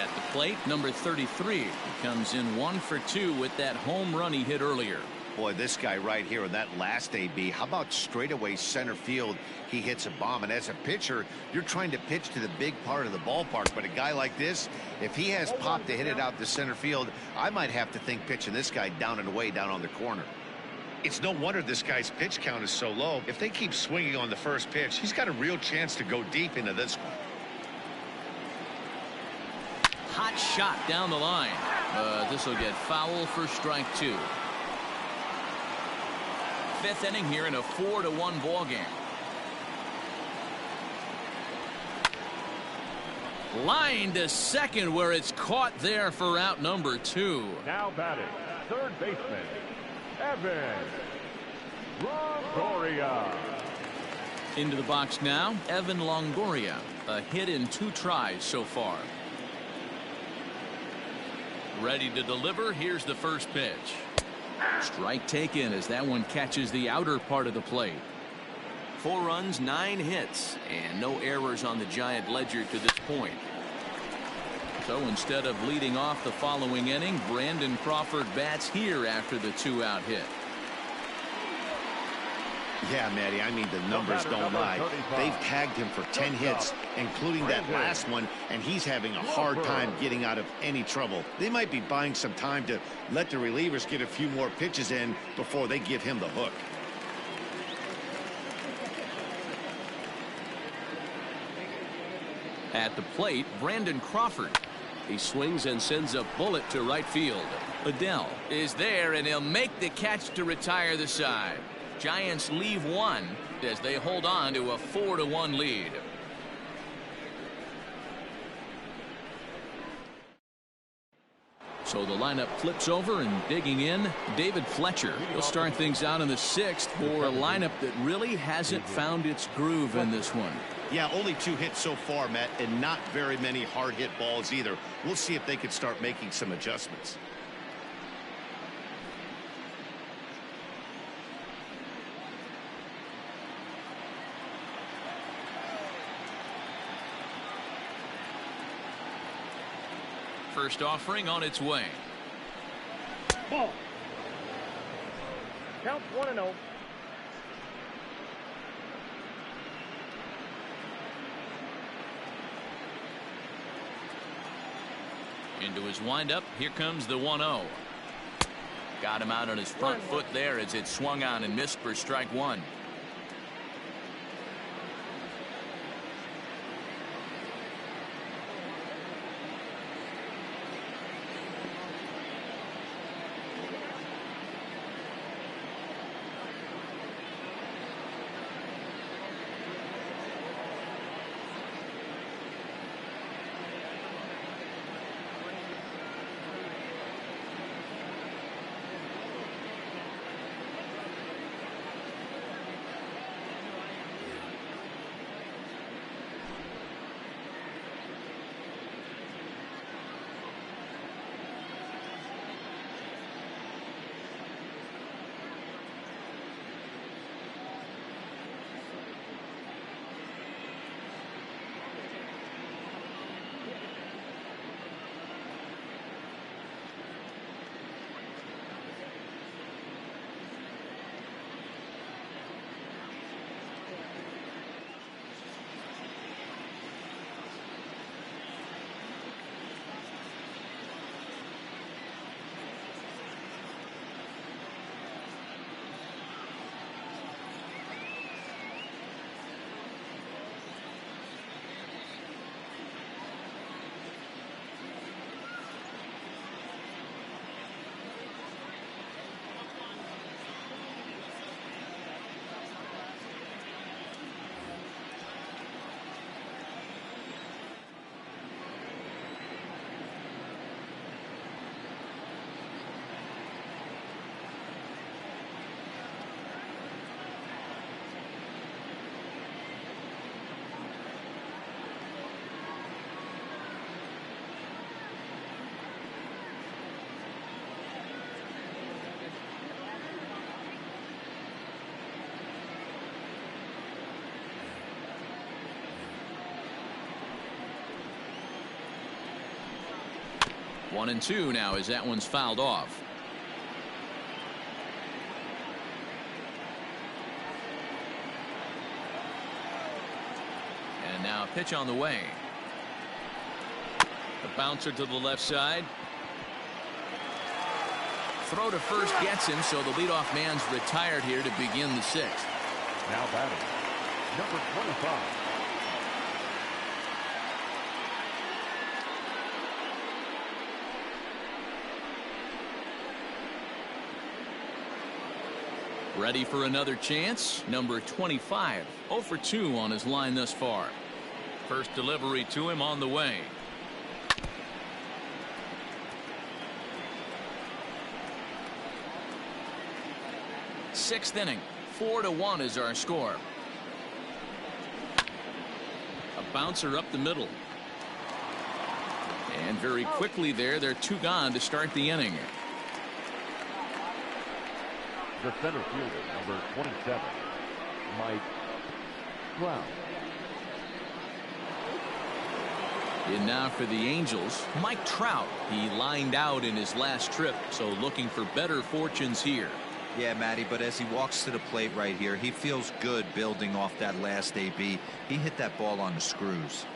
[SPEAKER 1] At the plate, number 33. He comes in 1 for 2 with that home run he hit earlier.
[SPEAKER 2] Boy, this guy right here in that last AB, how about straightaway center field? He hits a bomb, and as a pitcher, you're trying to pitch to the big part of the ballpark, but a guy like this, if he has pop to hit it out to center field, I might have to think pitching this guy down and away down on the corner. It's no wonder this guy's pitch count is so low. If they keep swinging on the first pitch, he's got a real chance to go deep into this one.
[SPEAKER 1] Hot shot down the line. This will get foul for strike 2. 5th inning here in a 4-1 ball game. Line to second, where it's caught there for out number 2.
[SPEAKER 3] Now batting, third baseman, Evan Longoria.
[SPEAKER 1] Into the box now, Evan Longoria. A hit in 2 tries so far. Ready to deliver. Here's the first pitch. Strike taken as that one catches the outer part of the plate. 4 runs, 9 hits, and no errors on the Giant ledger to this point. So instead of leading off the following inning, Brandon Crawford bats here after the 2-out hit.
[SPEAKER 2] Yeah, Matty, I mean, the numbers don't lie. They've tagged him for 10 hits, including that last one, and he's having a hard time getting out of any trouble. They might be buying some time to let the relievers get a few more pitches in before they give him the hook.
[SPEAKER 1] At the plate, Brandon Crawford.
[SPEAKER 6] He swings and sends a bullet to right field.
[SPEAKER 1] Adele is there, and he'll make the catch to retire the side. Giants leave 1 as they hold on to a 4-1 lead. So the lineup flips over, and digging in, David Fletcher. He'll start things out in the 6th for a lineup that really hasn't found its groove in this one.
[SPEAKER 2] Yeah, only 2 hits so far, Matt, and not very many hard hit balls either. We'll see if they can start making some adjustments.
[SPEAKER 1] First offering on its way.
[SPEAKER 5] Ball. Count 1-0.
[SPEAKER 1] Into his windup. Here comes the 1-0. Got him out on his front foot there as it swung on and missed for strike 1. One and two now as that one's fouled off. And now a pitch on the way. The bouncer to the left side. Throw to first gets him, so the leadoff man's retired here to begin the sixth.
[SPEAKER 3] Now batting, number 25.
[SPEAKER 1] Ready for another chance. Number 25, 0 for 2 on his line thus far. First delivery to him on the way. Sixth inning. 4-1 is our score. A bouncer up the middle. And very quickly they're 2 gone to start the inning.
[SPEAKER 3] The center fielder, number 27, Mike Trout.
[SPEAKER 1] In now for the Angels, Mike Trout. He lined out in his last trip, so looking for better fortunes here.
[SPEAKER 4] Yeah, Matty, but as he walks to the plate right here, he feels good building off that last AB. He hit that ball on the screws.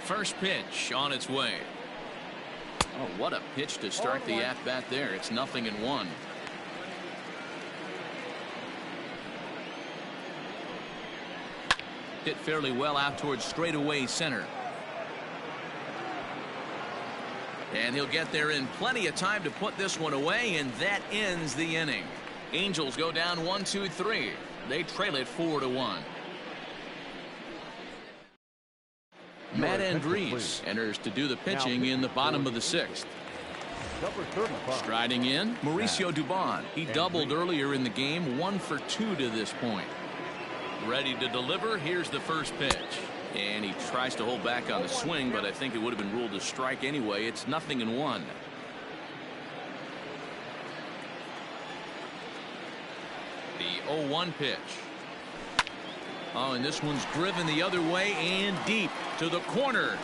[SPEAKER 1] First pitch on its way. Oh, what a pitch to start the at-bat there. It's 0-1. Hit fairly well out towards straightaway center. And he'll get there in plenty of time to put this one away, and that ends the inning. Angels go down 1-2-3. They trail it 4-1. Matt Andriese enters to do the pitching in the bottom of the 6th.
[SPEAKER 3] Number 35.
[SPEAKER 1] Striding in, Mauricio Dubon. He doubled earlier in the game, 1 for 2 to this point. Ready to deliver. Here's the first pitch. And he tries to hold back on the swing, but I think it would have been ruled a strike anyway. It's 0-1. The 0-1 pitch. Oh, and this one's driven the other way and deep to the corner.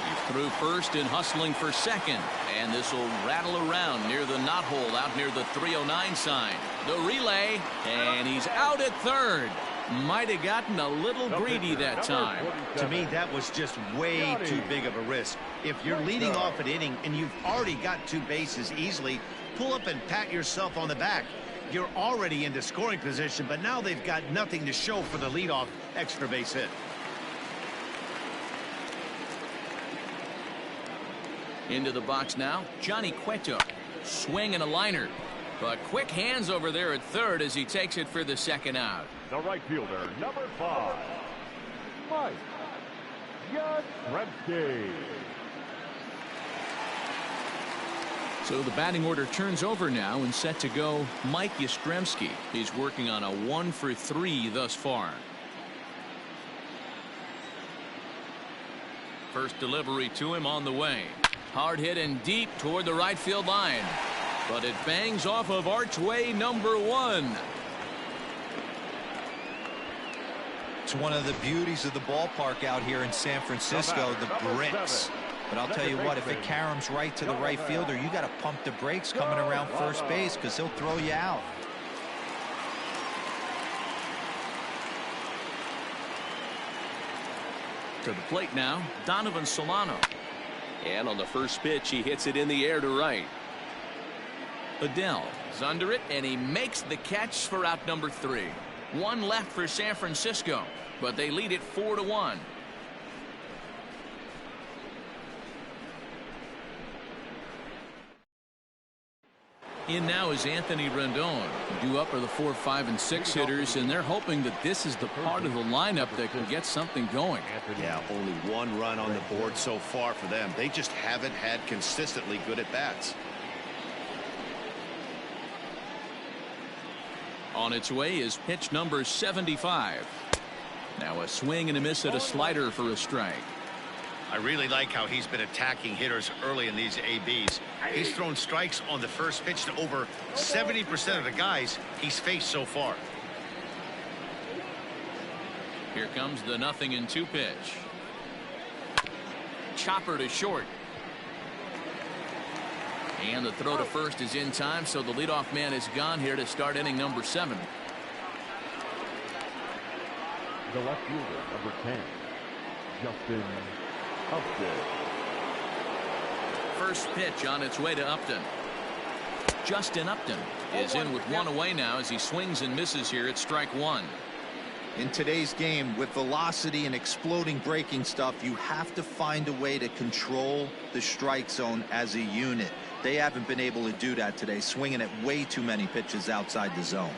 [SPEAKER 1] He's through first and hustling for second. And this will rattle around near the knot hole out near the 309 sign. The relay, and he's out at third. Might have gotten a little greedy that time.
[SPEAKER 2] To me, that was just way too big of a risk. If you're leading off an inning and you've already got 2 bases easily, pull up and pat yourself on the back. You're already into scoring position, but now they've got nothing to show for the leadoff extra base hit.
[SPEAKER 1] Into the box now, Johnny Cueto. Swing and a liner. But quick hands over there at third as he takes it for the second out.
[SPEAKER 3] The right fielder, number 5, Mike Yastrzemski.
[SPEAKER 1] So the batting order turns over now and set to go Mike Yastrzemski. He's working on a 1 for 3 thus far. First delivery to him on the way. Hard hit and deep toward the right field line. But it bangs off of archway number 1.
[SPEAKER 4] It's one of the beauties of the ballpark out here in San Francisco, the bricks. But I'll tell you what, if it caroms right to the right fielder, you got to pump the brakes coming around first base because he'll throw you out.
[SPEAKER 1] To the plate now, Donovan Solano. And on the first pitch, he hits it in the air to right. Adell is under it, and he makes the catch for out number 3. 1 left for San Francisco, but they lead it 4-1. In now is Anthony Rendon. Due up are the 4, 5, and 6 hitters, and they're hoping that this is the part of the lineup that can get something going.
[SPEAKER 2] Yeah, only 1 run on the board so far for them. They just haven't had consistently good at bats.
[SPEAKER 1] On its way is pitch number 75. Now a swing and a miss at a slider for a strike.
[SPEAKER 2] I really like how he's been attacking hitters early in these ABs. He's thrown strikes on the first pitch to over 70% of the guys he's faced so far.
[SPEAKER 1] Here comes the 0-2 pitch. Chopper to short. And the throw to first is in time, so the leadoff man is gone here to start inning number 7.
[SPEAKER 3] The left fielder, number 10, Justin Upton.
[SPEAKER 1] First pitch on its way to Upton. Justin Upton is in with 1 away now as he swings and misses here at strike 1.
[SPEAKER 4] In today's game, with velocity and exploding breaking stuff, you have to find a way to control the strike zone as a unit. They haven't been able to do that today, swinging at way too many pitches outside the zone.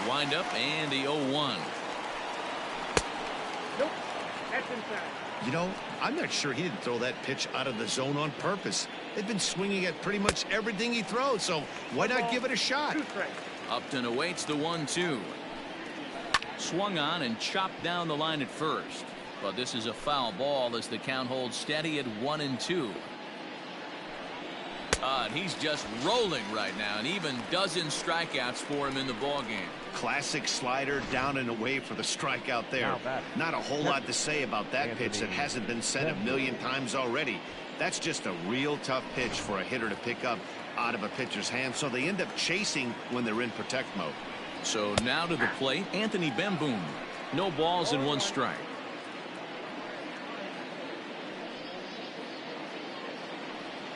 [SPEAKER 1] The windup and the 0-1.
[SPEAKER 5] Nope. That's inside.
[SPEAKER 2] You know, I'm not sure he didn't throw that pitch out of the zone on purpose. They've been swinging at pretty much everything he throws, so why not give it a shot?
[SPEAKER 5] 2 strikes.
[SPEAKER 1] Upton awaits the 1-2. Swung on and chopped down the line at first. But this is a foul ball as the count holds steady at 1-2. And he's just rolling right now, and even dozen strikeouts for him in the ballgame.
[SPEAKER 2] Classic slider down and away for the strikeout there.
[SPEAKER 3] Now batting.
[SPEAKER 2] Not a whole lot to say about that
[SPEAKER 3] Anthony
[SPEAKER 2] pitch that hasn't been said a million times already. That's just a real tough pitch for a hitter to pick up out of a pitcher's hand, so they end up chasing when they're in protect mode.
[SPEAKER 1] So now to the plate, Anthony Bemboom. No balls and 1 strike.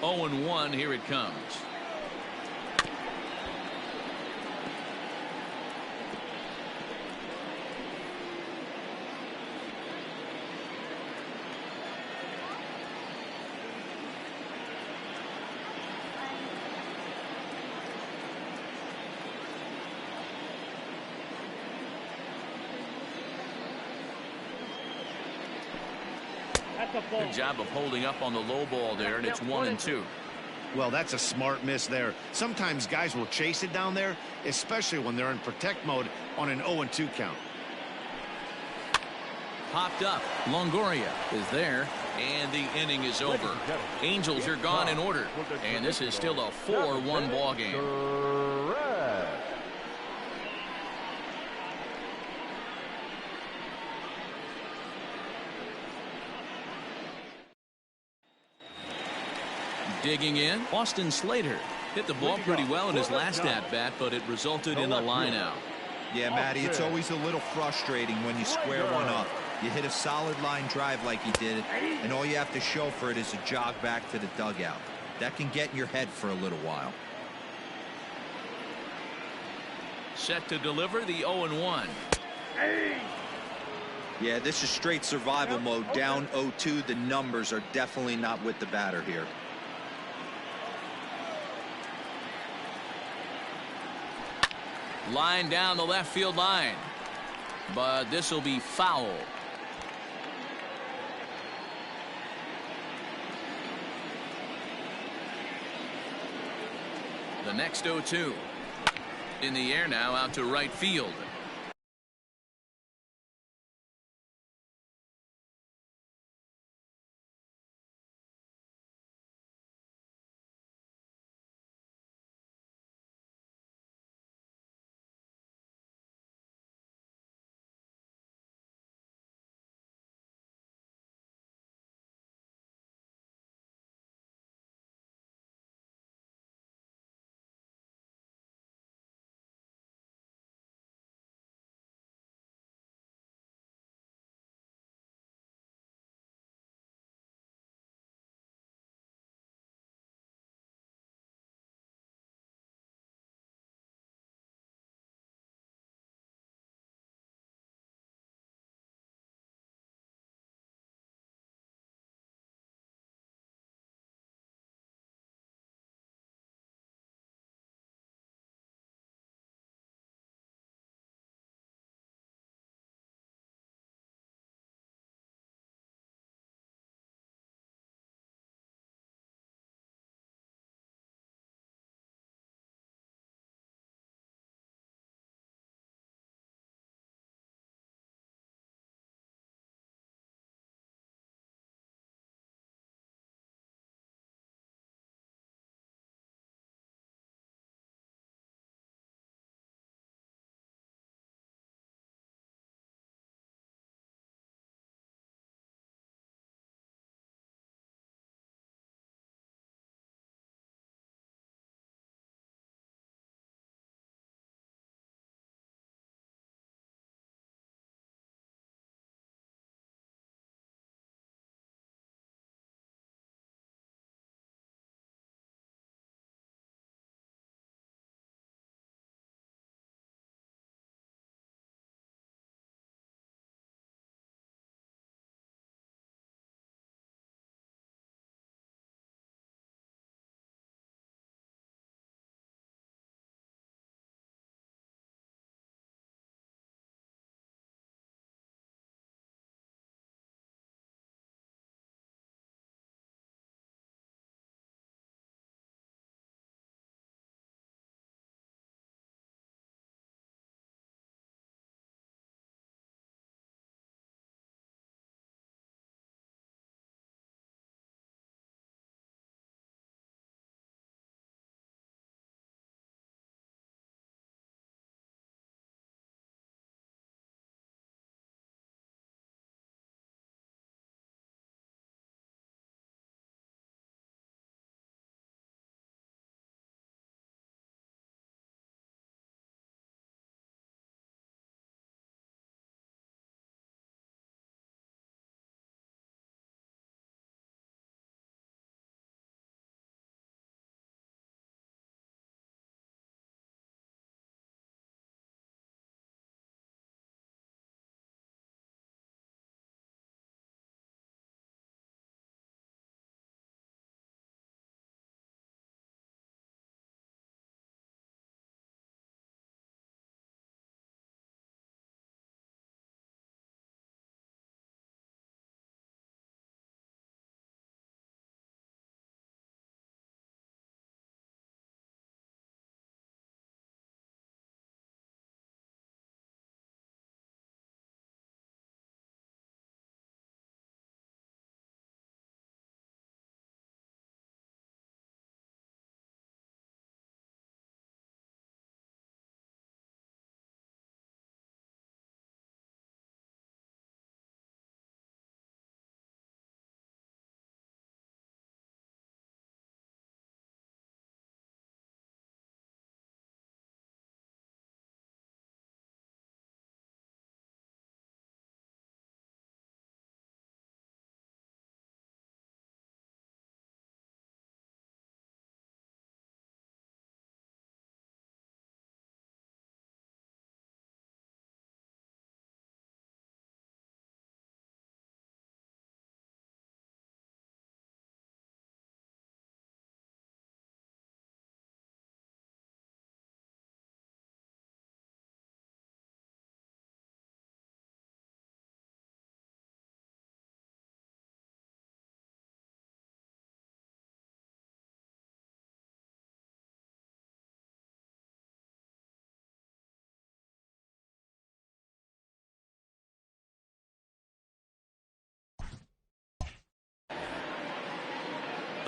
[SPEAKER 1] Oh and 1, here it comes.
[SPEAKER 5] That's a ball.
[SPEAKER 1] Good job of holding up on the low ball there, and it's 1-2.
[SPEAKER 2] Well, that's a smart miss there. Sometimes guys will chase it down there, especially when they're in protect mode on an 0-2 count.
[SPEAKER 1] Popped up. Longoria is there, and the inning is over. Angels are gone in order, and this is still a 4-1 ball game.
[SPEAKER 3] Correct.
[SPEAKER 1] Digging in, Austin Slater hit the ball pretty well in his last at-bat, but it resulted in a line-out.
[SPEAKER 4] Yeah, Matty, it's always a little frustrating when you square one up. You hit a solid line drive like he did, and all you have to show for it is a jog back to the dugout. That can get in your head for a little while.
[SPEAKER 1] Set to deliver the 0-1.
[SPEAKER 4] Yeah, this is straight survival mode. Down 0-2. The numbers are definitely not with the batter here.
[SPEAKER 1] Line down the left field line, but this will be foul. The next 0-2 in the air now, out to right field.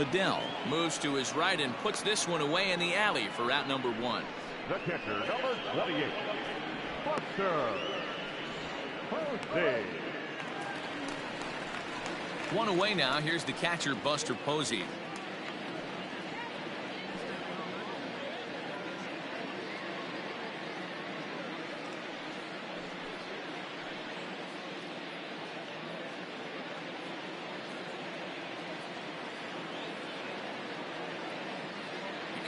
[SPEAKER 1] Adele moves to his right and puts this one away in the alley for out number 1.
[SPEAKER 3] The catcher, number 28, Buster Posey.
[SPEAKER 1] 1 away now. Here's the catcher, Buster Posey.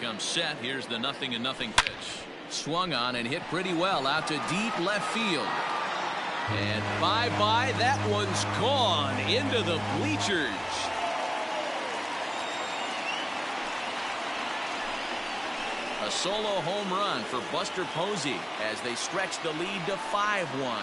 [SPEAKER 1] Comes set. Here's the 0-0 pitch. Swung on and hit pretty well out to deep left field. And bye-bye. That one's gone into the bleachers. A solo home run for Buster Posey as they stretch the lead to 5-1.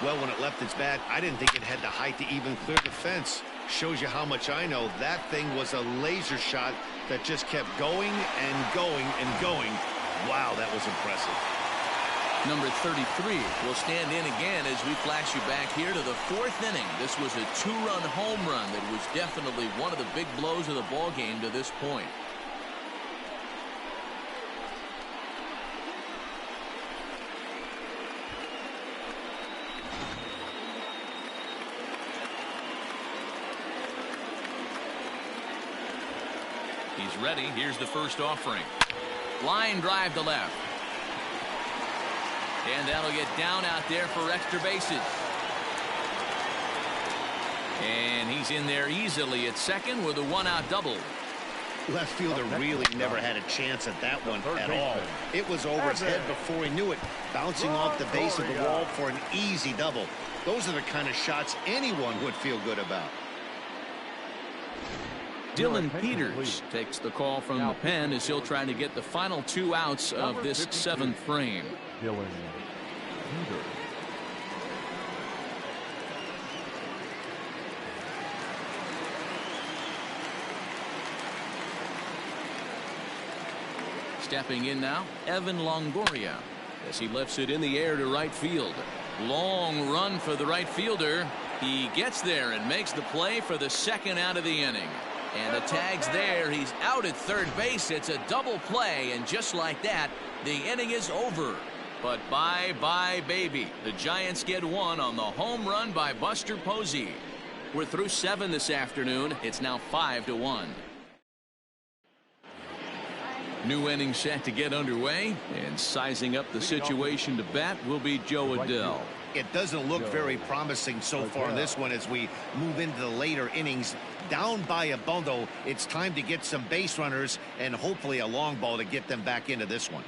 [SPEAKER 2] Well, when it left its bat, I didn't think it had the height to even clear the fence. Shows you how much I know. That thing was a laser shot that just kept going and going and going. Wow, that was impressive.
[SPEAKER 1] Number 33 will stand in again as we flash you back here to the 4th inning. This was a 2-run home run that was definitely one of the big blows of the ball game to this point. He's ready. Here's the first offering. Line drive to left. And that'll get down out there for extra bases. And he's in there easily at second with a 1-out double.
[SPEAKER 2] Left fielder really never had a chance at that one at all. It was over his head before he knew it, bouncing off the base of the wall for an easy double. Those are the kind of shots anyone would feel good about.
[SPEAKER 1] Dylan Peters takes the call from the pen as he'll try to get the final 2 outs of this 7th frame.
[SPEAKER 3] Dylan Peters.
[SPEAKER 1] Stepping in now, Evan Longoria as he lifts it in the air to right field. Long run for the right fielder. He gets there and makes the play for the 2nd out of the inning. And the tag's there. He's out at third base. It's a double play, and just like that, the inning is over. But bye-bye, baby. The Giants get 1 on the home run by Buster Posey. We're through 7 this afternoon. It's now 5-1. New inning set to get underway, and sizing up the situation to bat will be Joe Adele.
[SPEAKER 2] It doesn't look very promising so far in this one as we move into the later innings. Down by a bundle, it's time to get some base runners and hopefully a long ball to get them back into this one.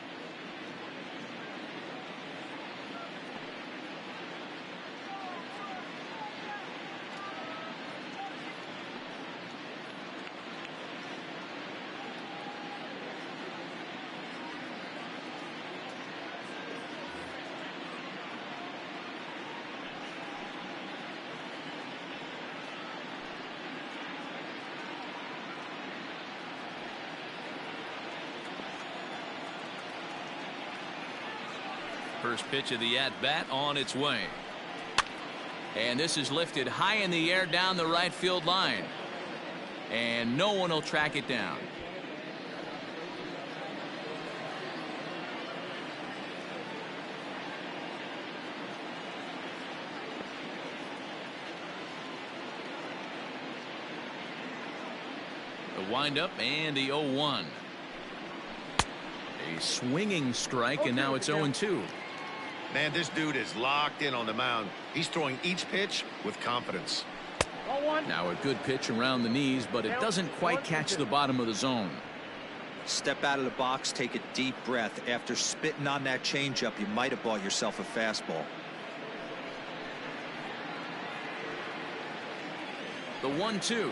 [SPEAKER 1] First pitch of the at-bat on its way. And this is lifted high in the air down the right field line. And no one will track it down. The windup and the 0-1. A swinging strike, and now it's 0-2.
[SPEAKER 2] Man, this dude is locked in on the mound. He's throwing each pitch with confidence.
[SPEAKER 1] Now a good pitch around the knees, but it doesn't quite catch the bottom of the zone.
[SPEAKER 4] Step out of the box, take a deep breath. After spitting on that changeup, you might have bought yourself a fastball.
[SPEAKER 1] The 1-2.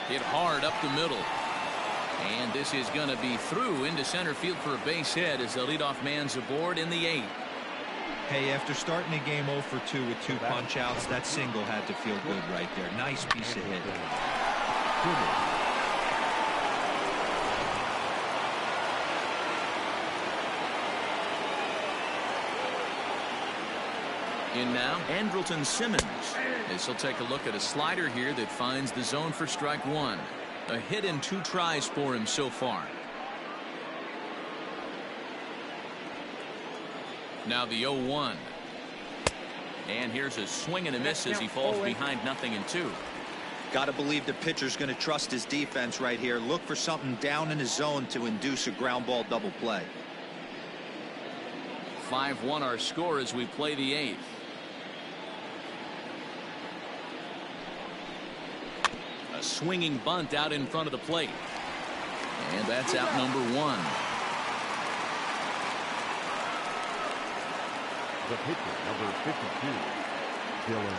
[SPEAKER 1] Hit hard up the middle. And this is going to be through into center field for a base hit as the leadoff man's aboard in the 8th.
[SPEAKER 4] Hey, after starting the game 0 for 2 with 2 punch outs, that single had to feel good right there. Nice piece of hit.
[SPEAKER 1] In now, Andrelton Simmons. As he'll take a look at a slider here that finds the zone for strike one. A hit and 2 tries for him so far. Now the 0-1. And here's a swing and a miss as he falls behind 0-2.
[SPEAKER 4] Got to believe the pitcher's going to trust his defense right here. Look for something down in his zone to induce a ground ball double play.
[SPEAKER 1] 5-1 our score as we play the 8th. A swinging bunt out in front of the plate. And that's out number 1.
[SPEAKER 3] The pitcher, number 52, Dylan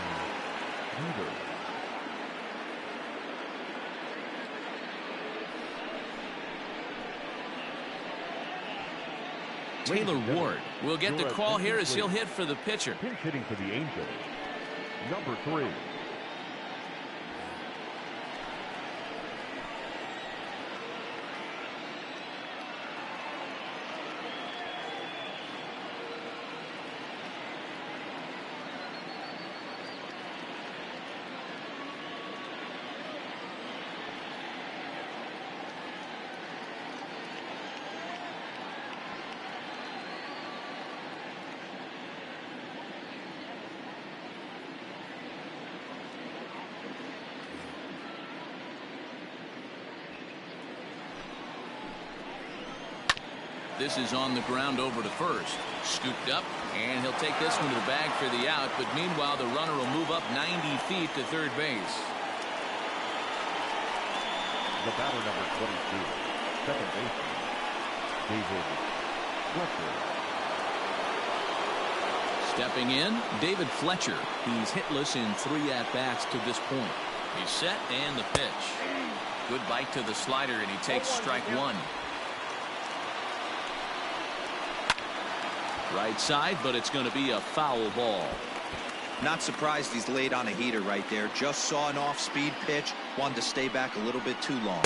[SPEAKER 3] Weaver.
[SPEAKER 1] Taylor Ward will get the call here as he'll hit for the pitcher.
[SPEAKER 3] Pinch hitting for the Angels, number 3.
[SPEAKER 1] This is on the ground over to first. Scooped up, and he'll take this one to the bag for the out. But meanwhile, the runner will move up 90 feet to third base.
[SPEAKER 3] The batter, number 22, second baseman, David Fletcher.
[SPEAKER 1] Stepping in, David Fletcher. He's hitless in 3 at-bats to this point. He's set, and the pitch. Good bite to the slider, and he takes strike 1. Right side, but it's going to be a foul ball.
[SPEAKER 4] Not surprised he's laid on a heater right there. Just saw an off-speed pitch. Wanted to stay back a little bit too long.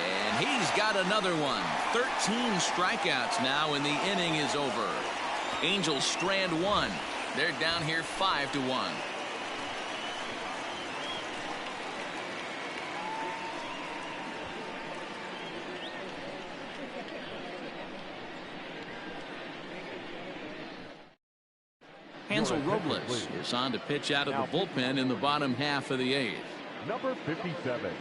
[SPEAKER 1] And he's got another one. 13 strikeouts now, and the inning is over. Angels strand 1. They're down here 5-1. Hansel Robles is on to pitch out of the bullpen in the bottom half of the 8th.
[SPEAKER 3] Number 57,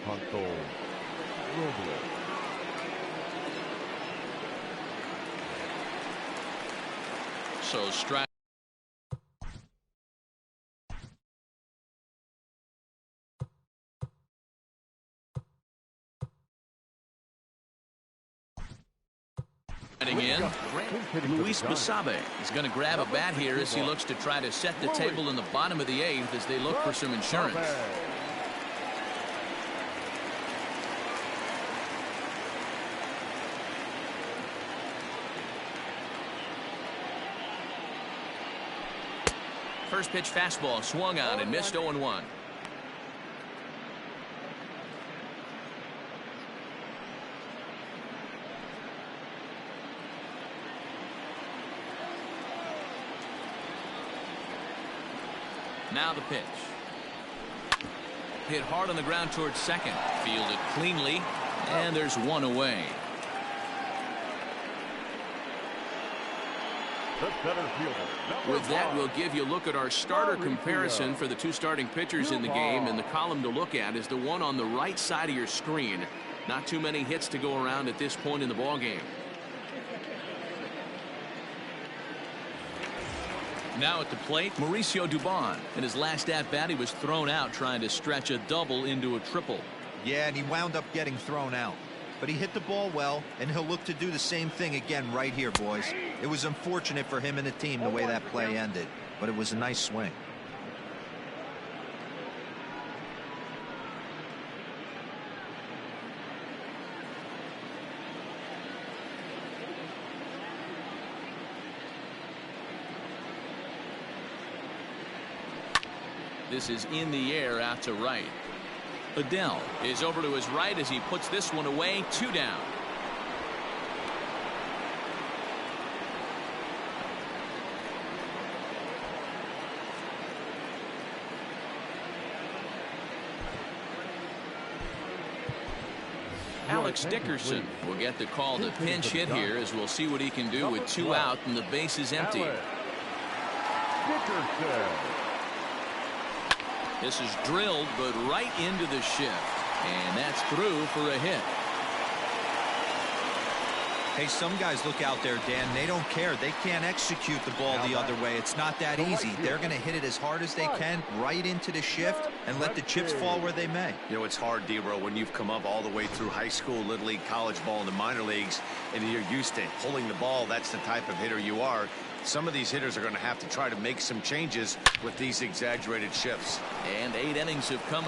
[SPEAKER 3] Hansel Robles.
[SPEAKER 1] So strike. In, Luis Basabe is going to grab a bat here as he looks to try to set the table in the bottom of the 8th as they look for some insurance. First pitch fastball swung on and missed 0-1. Now the pitch. Hit hard on the ground towards second. Fielded cleanly, and there's one away.
[SPEAKER 3] The center fielder,
[SPEAKER 1] With that, we'll give you a look at our starter comparison for the 2 starting pitchers in the game, and the column to look at is the one on the right side of your screen. Not too many hits to go around at this point in the ballgame. Now at the plate, Mauricio Dubon. In his last at-bat, he was thrown out trying to stretch a double into a triple.
[SPEAKER 4] Yeah, and he wound up getting thrown out. But he hit the ball well, and he'll look to do the same thing again right here, boys. It was unfortunate for him and the team the way that play ended, but it was a nice swing.
[SPEAKER 1] This is in the air out to right. Adell is over to his right as he puts this one away. 2 down. Alex
[SPEAKER 3] attention,
[SPEAKER 1] Dickerson
[SPEAKER 3] please.
[SPEAKER 1] will get the call to
[SPEAKER 3] This is
[SPEAKER 1] pinch
[SPEAKER 3] the
[SPEAKER 1] hit here,
[SPEAKER 3] Giants.
[SPEAKER 1] as we'll see what he can do with 2
[SPEAKER 3] Number 12,
[SPEAKER 1] out and the base is empty.
[SPEAKER 3] Alex Dickerson.
[SPEAKER 1] This is drilled, but right into the shift. And that's through for a hit.
[SPEAKER 4] Hey, some guys look out there, Dan. They don't care. They can't execute the ball the other way. It's not that easy. They're going to hit it as hard as they can right into the shift and let the chips fall where they may.
[SPEAKER 2] You know, it's hard, D-Row, when you've come up all the way through high school, little league, college ball, and the minor leagues, and you're used to pulling the ball. That's the type of hitter you are. Some of these hitters are going to have to try to make some changes with these exaggerated shifts.
[SPEAKER 1] And 8 innings have come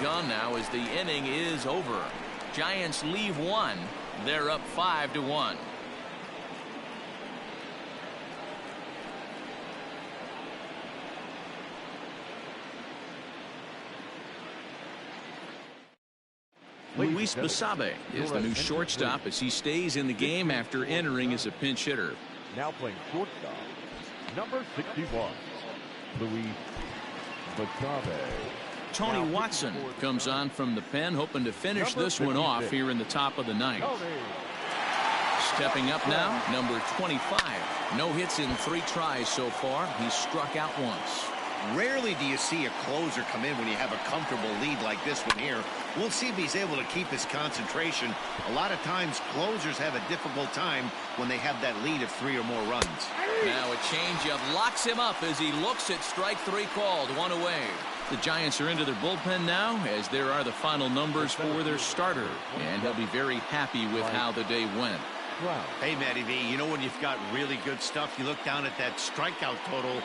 [SPEAKER 1] gone now as the inning is over. Giants leave one. They're up 5-1. Luis Basabe is the new shortstop as he stays in the game after entering as a pinch hitter.
[SPEAKER 3] Now playing shortstop, number 61, Luis Basabe.
[SPEAKER 1] Tony Watson comes on from the pen, hoping to finish this one off here in the top of the ninth. Stepping up now, number 25. No hits in 3 tries so far. He's struck out once.
[SPEAKER 2] Rarely do you see a closer come in when you have a comfortable lead like this one here. We'll see if he's able to keep his concentration. A lot of times closers have a difficult time when they have that lead of 3 or more runs.
[SPEAKER 1] Now a changeup locks him up as he looks at strike 3 called. 1 away. The Giants are into their bullpen now as there are the final numbers for their starter. And he'll be very happy with how the day went.
[SPEAKER 2] Hey, Matty V, you know when you've got really good stuff, you look down at that strikeout total.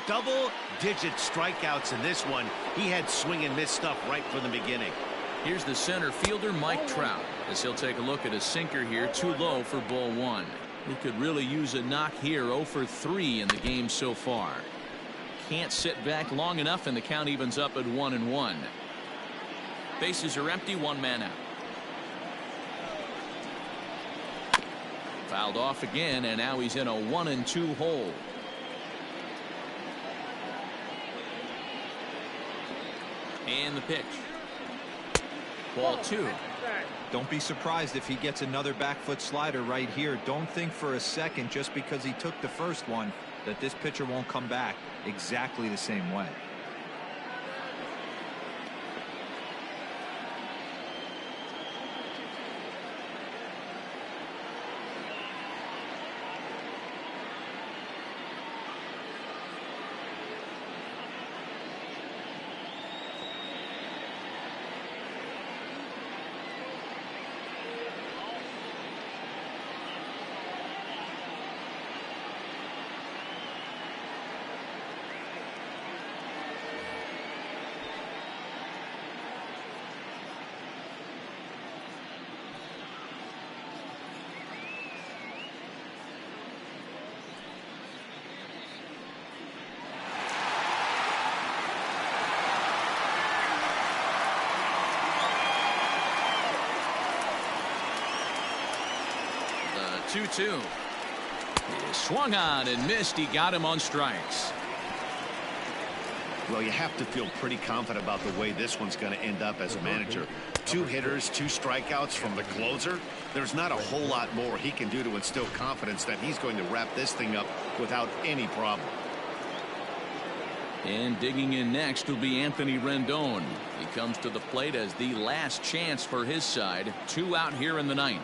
[SPEAKER 2] Double-digit strikeouts in this one. He had swing and miss stuff right from the beginning.
[SPEAKER 1] Here's the center fielder, Mike Trout, as he'll take a look at a sinker here, too low for ball 1. He could really use a knock here. 0 for 3 in the game so far. Can't sit back long enough, and the count evens up at 1-1. Bases are empty, 1 man out. Fouled off again, and now he's in a 1-2 hole. And the pitch. Ball 2.
[SPEAKER 4] Don't be surprised if he gets another back foot slider right here. Don't think for a second, just because he took the first one, that this pitcher won't come back exactly the same way.
[SPEAKER 1] The 2-2. He swung on and missed. He got him on strikes.
[SPEAKER 2] Well, you have to feel pretty confident about the way this one's going to end up as a manager. 2 hitters, 2 strikeouts from the closer. There's not a whole lot more he can do to instill confidence that he's going to wrap this thing up without any problem.
[SPEAKER 1] And digging in next will be Anthony Rendon. He comes to the plate as the last chance for his side. 2 out here in the 9th.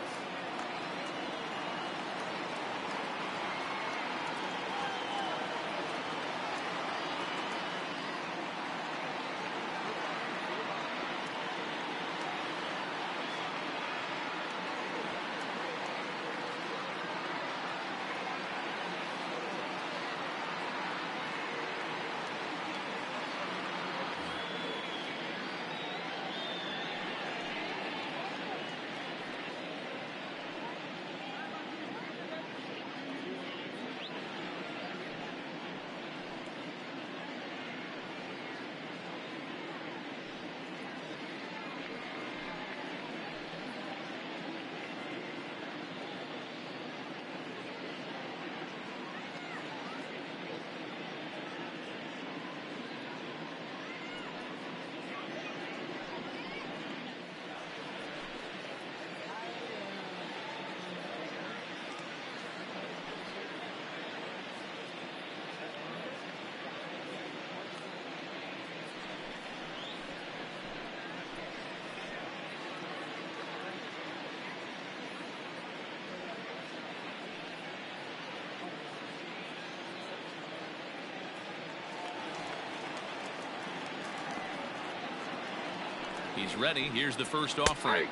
[SPEAKER 1] He's ready. Here's the first offering.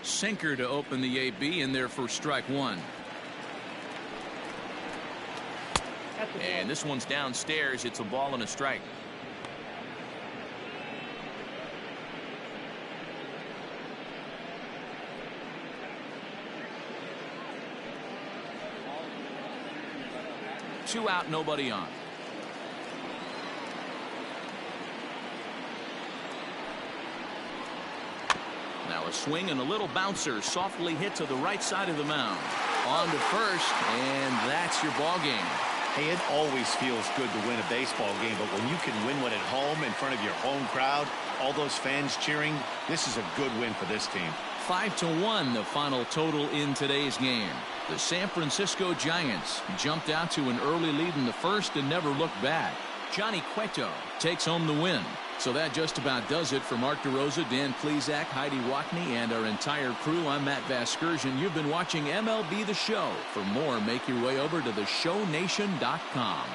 [SPEAKER 1] Sinker to open the AB, in there for strike 1. And this one's downstairs. It's a ball and a strike. 2 out, nobody on. Now a swing and a little bouncer softly hit to the right side of the mound. On to first, and that's your ball game.
[SPEAKER 2] Hey, it always feels good to win a baseball game, but when you can win one at home in front of your home crowd, all those fans cheering, this is a good win for this team.
[SPEAKER 1] 5-1 the final total in today's game. The San Francisco Giants jumped out to an early lead in the first and never looked back. Johnny Cueto takes home the win. So that just about does it for Mark DeRosa, Dan Plesac, Heidi Watney, and our entire crew. I'm Matt Vasgersian. You've been watching MLB The Show. For more, make your way over to theshownation.com.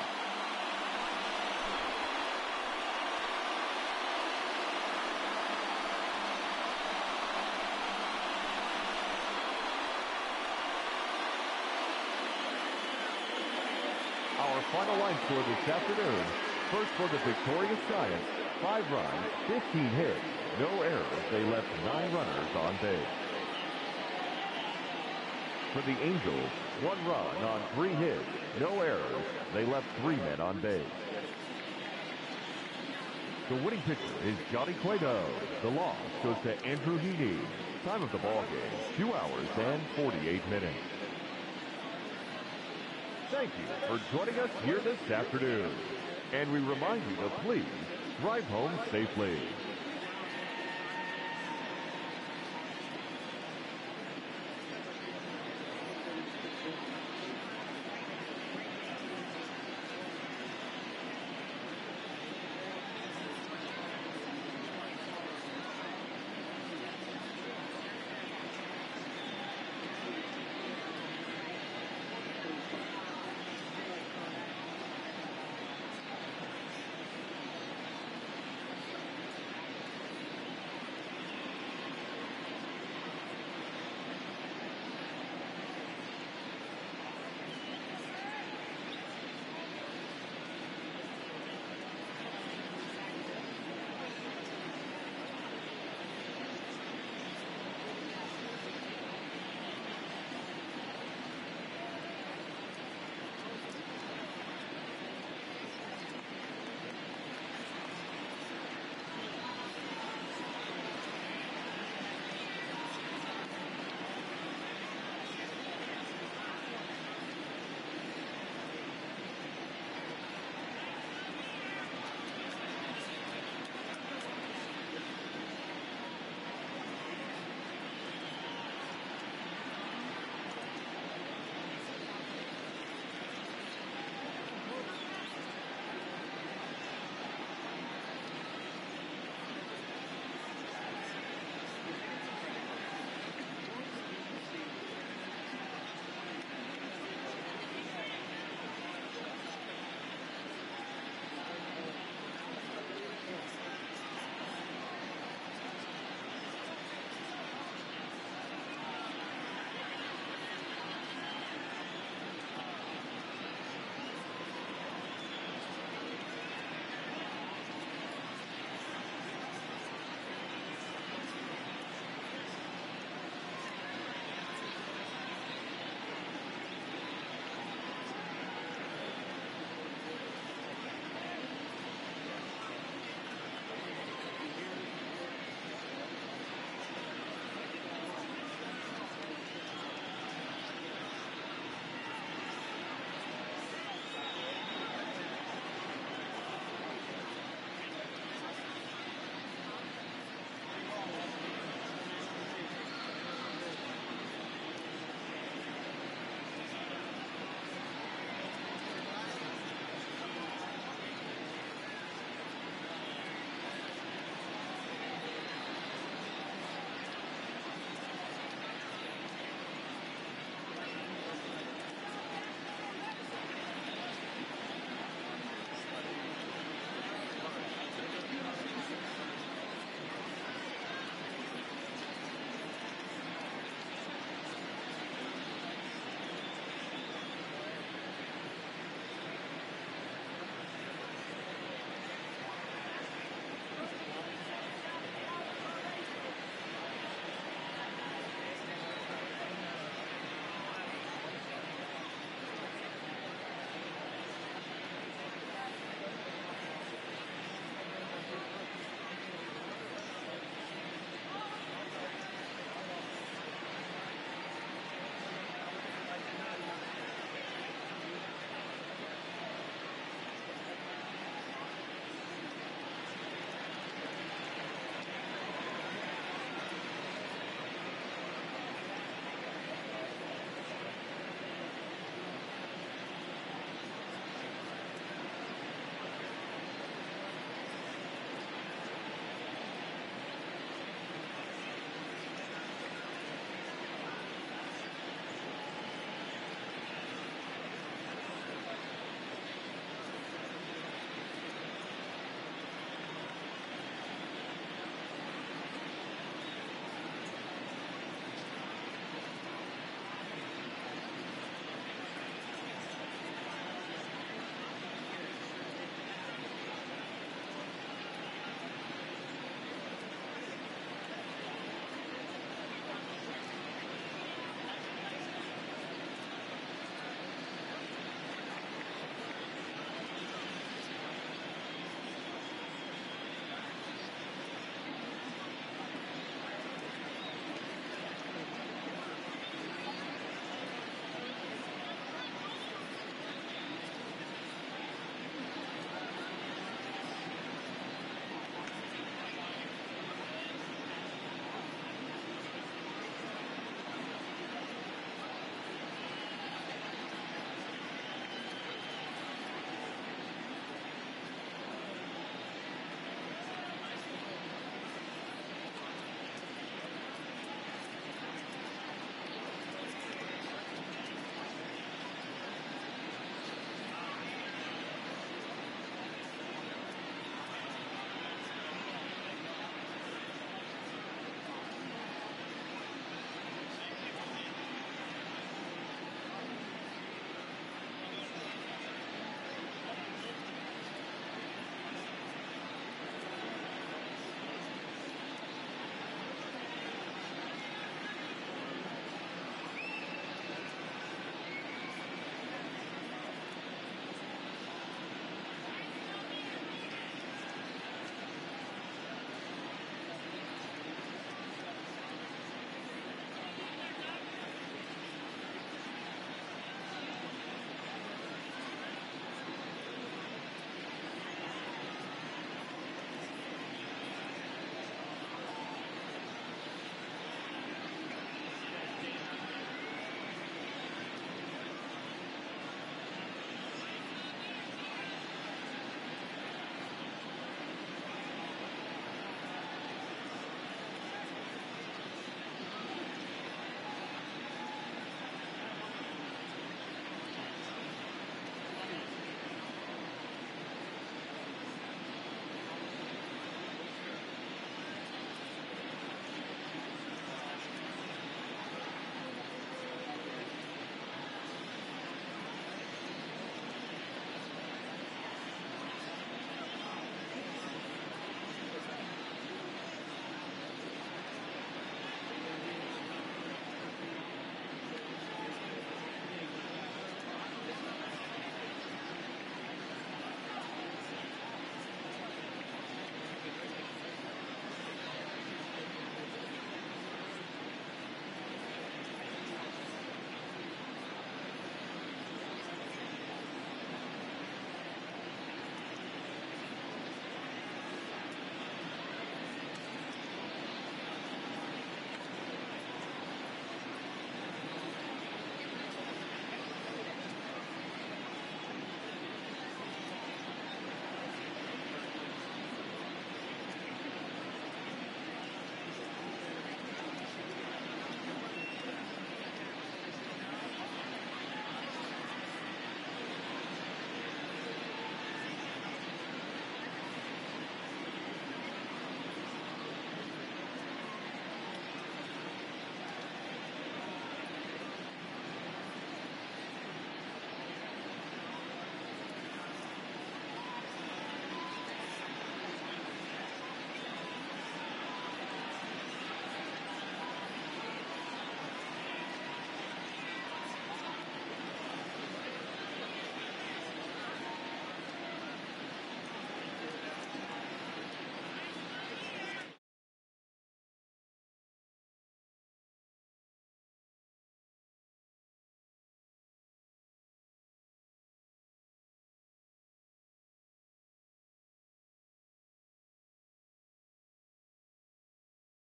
[SPEAKER 3] Our final line score this afternoon. First for the victorious Giants, 5 runs, 15 hits, no errors. They left 9 runners on base. For the Angels, 1 run on 3 hits, no errors. They left 3 men on base. The winning pitcher is Johnny Cueto. The loss goes to Andrew Heaney. Time of the ball game, 2 hours and 48 minutes. Thank you for joining us here this afternoon. And we remind you to please drive home safely.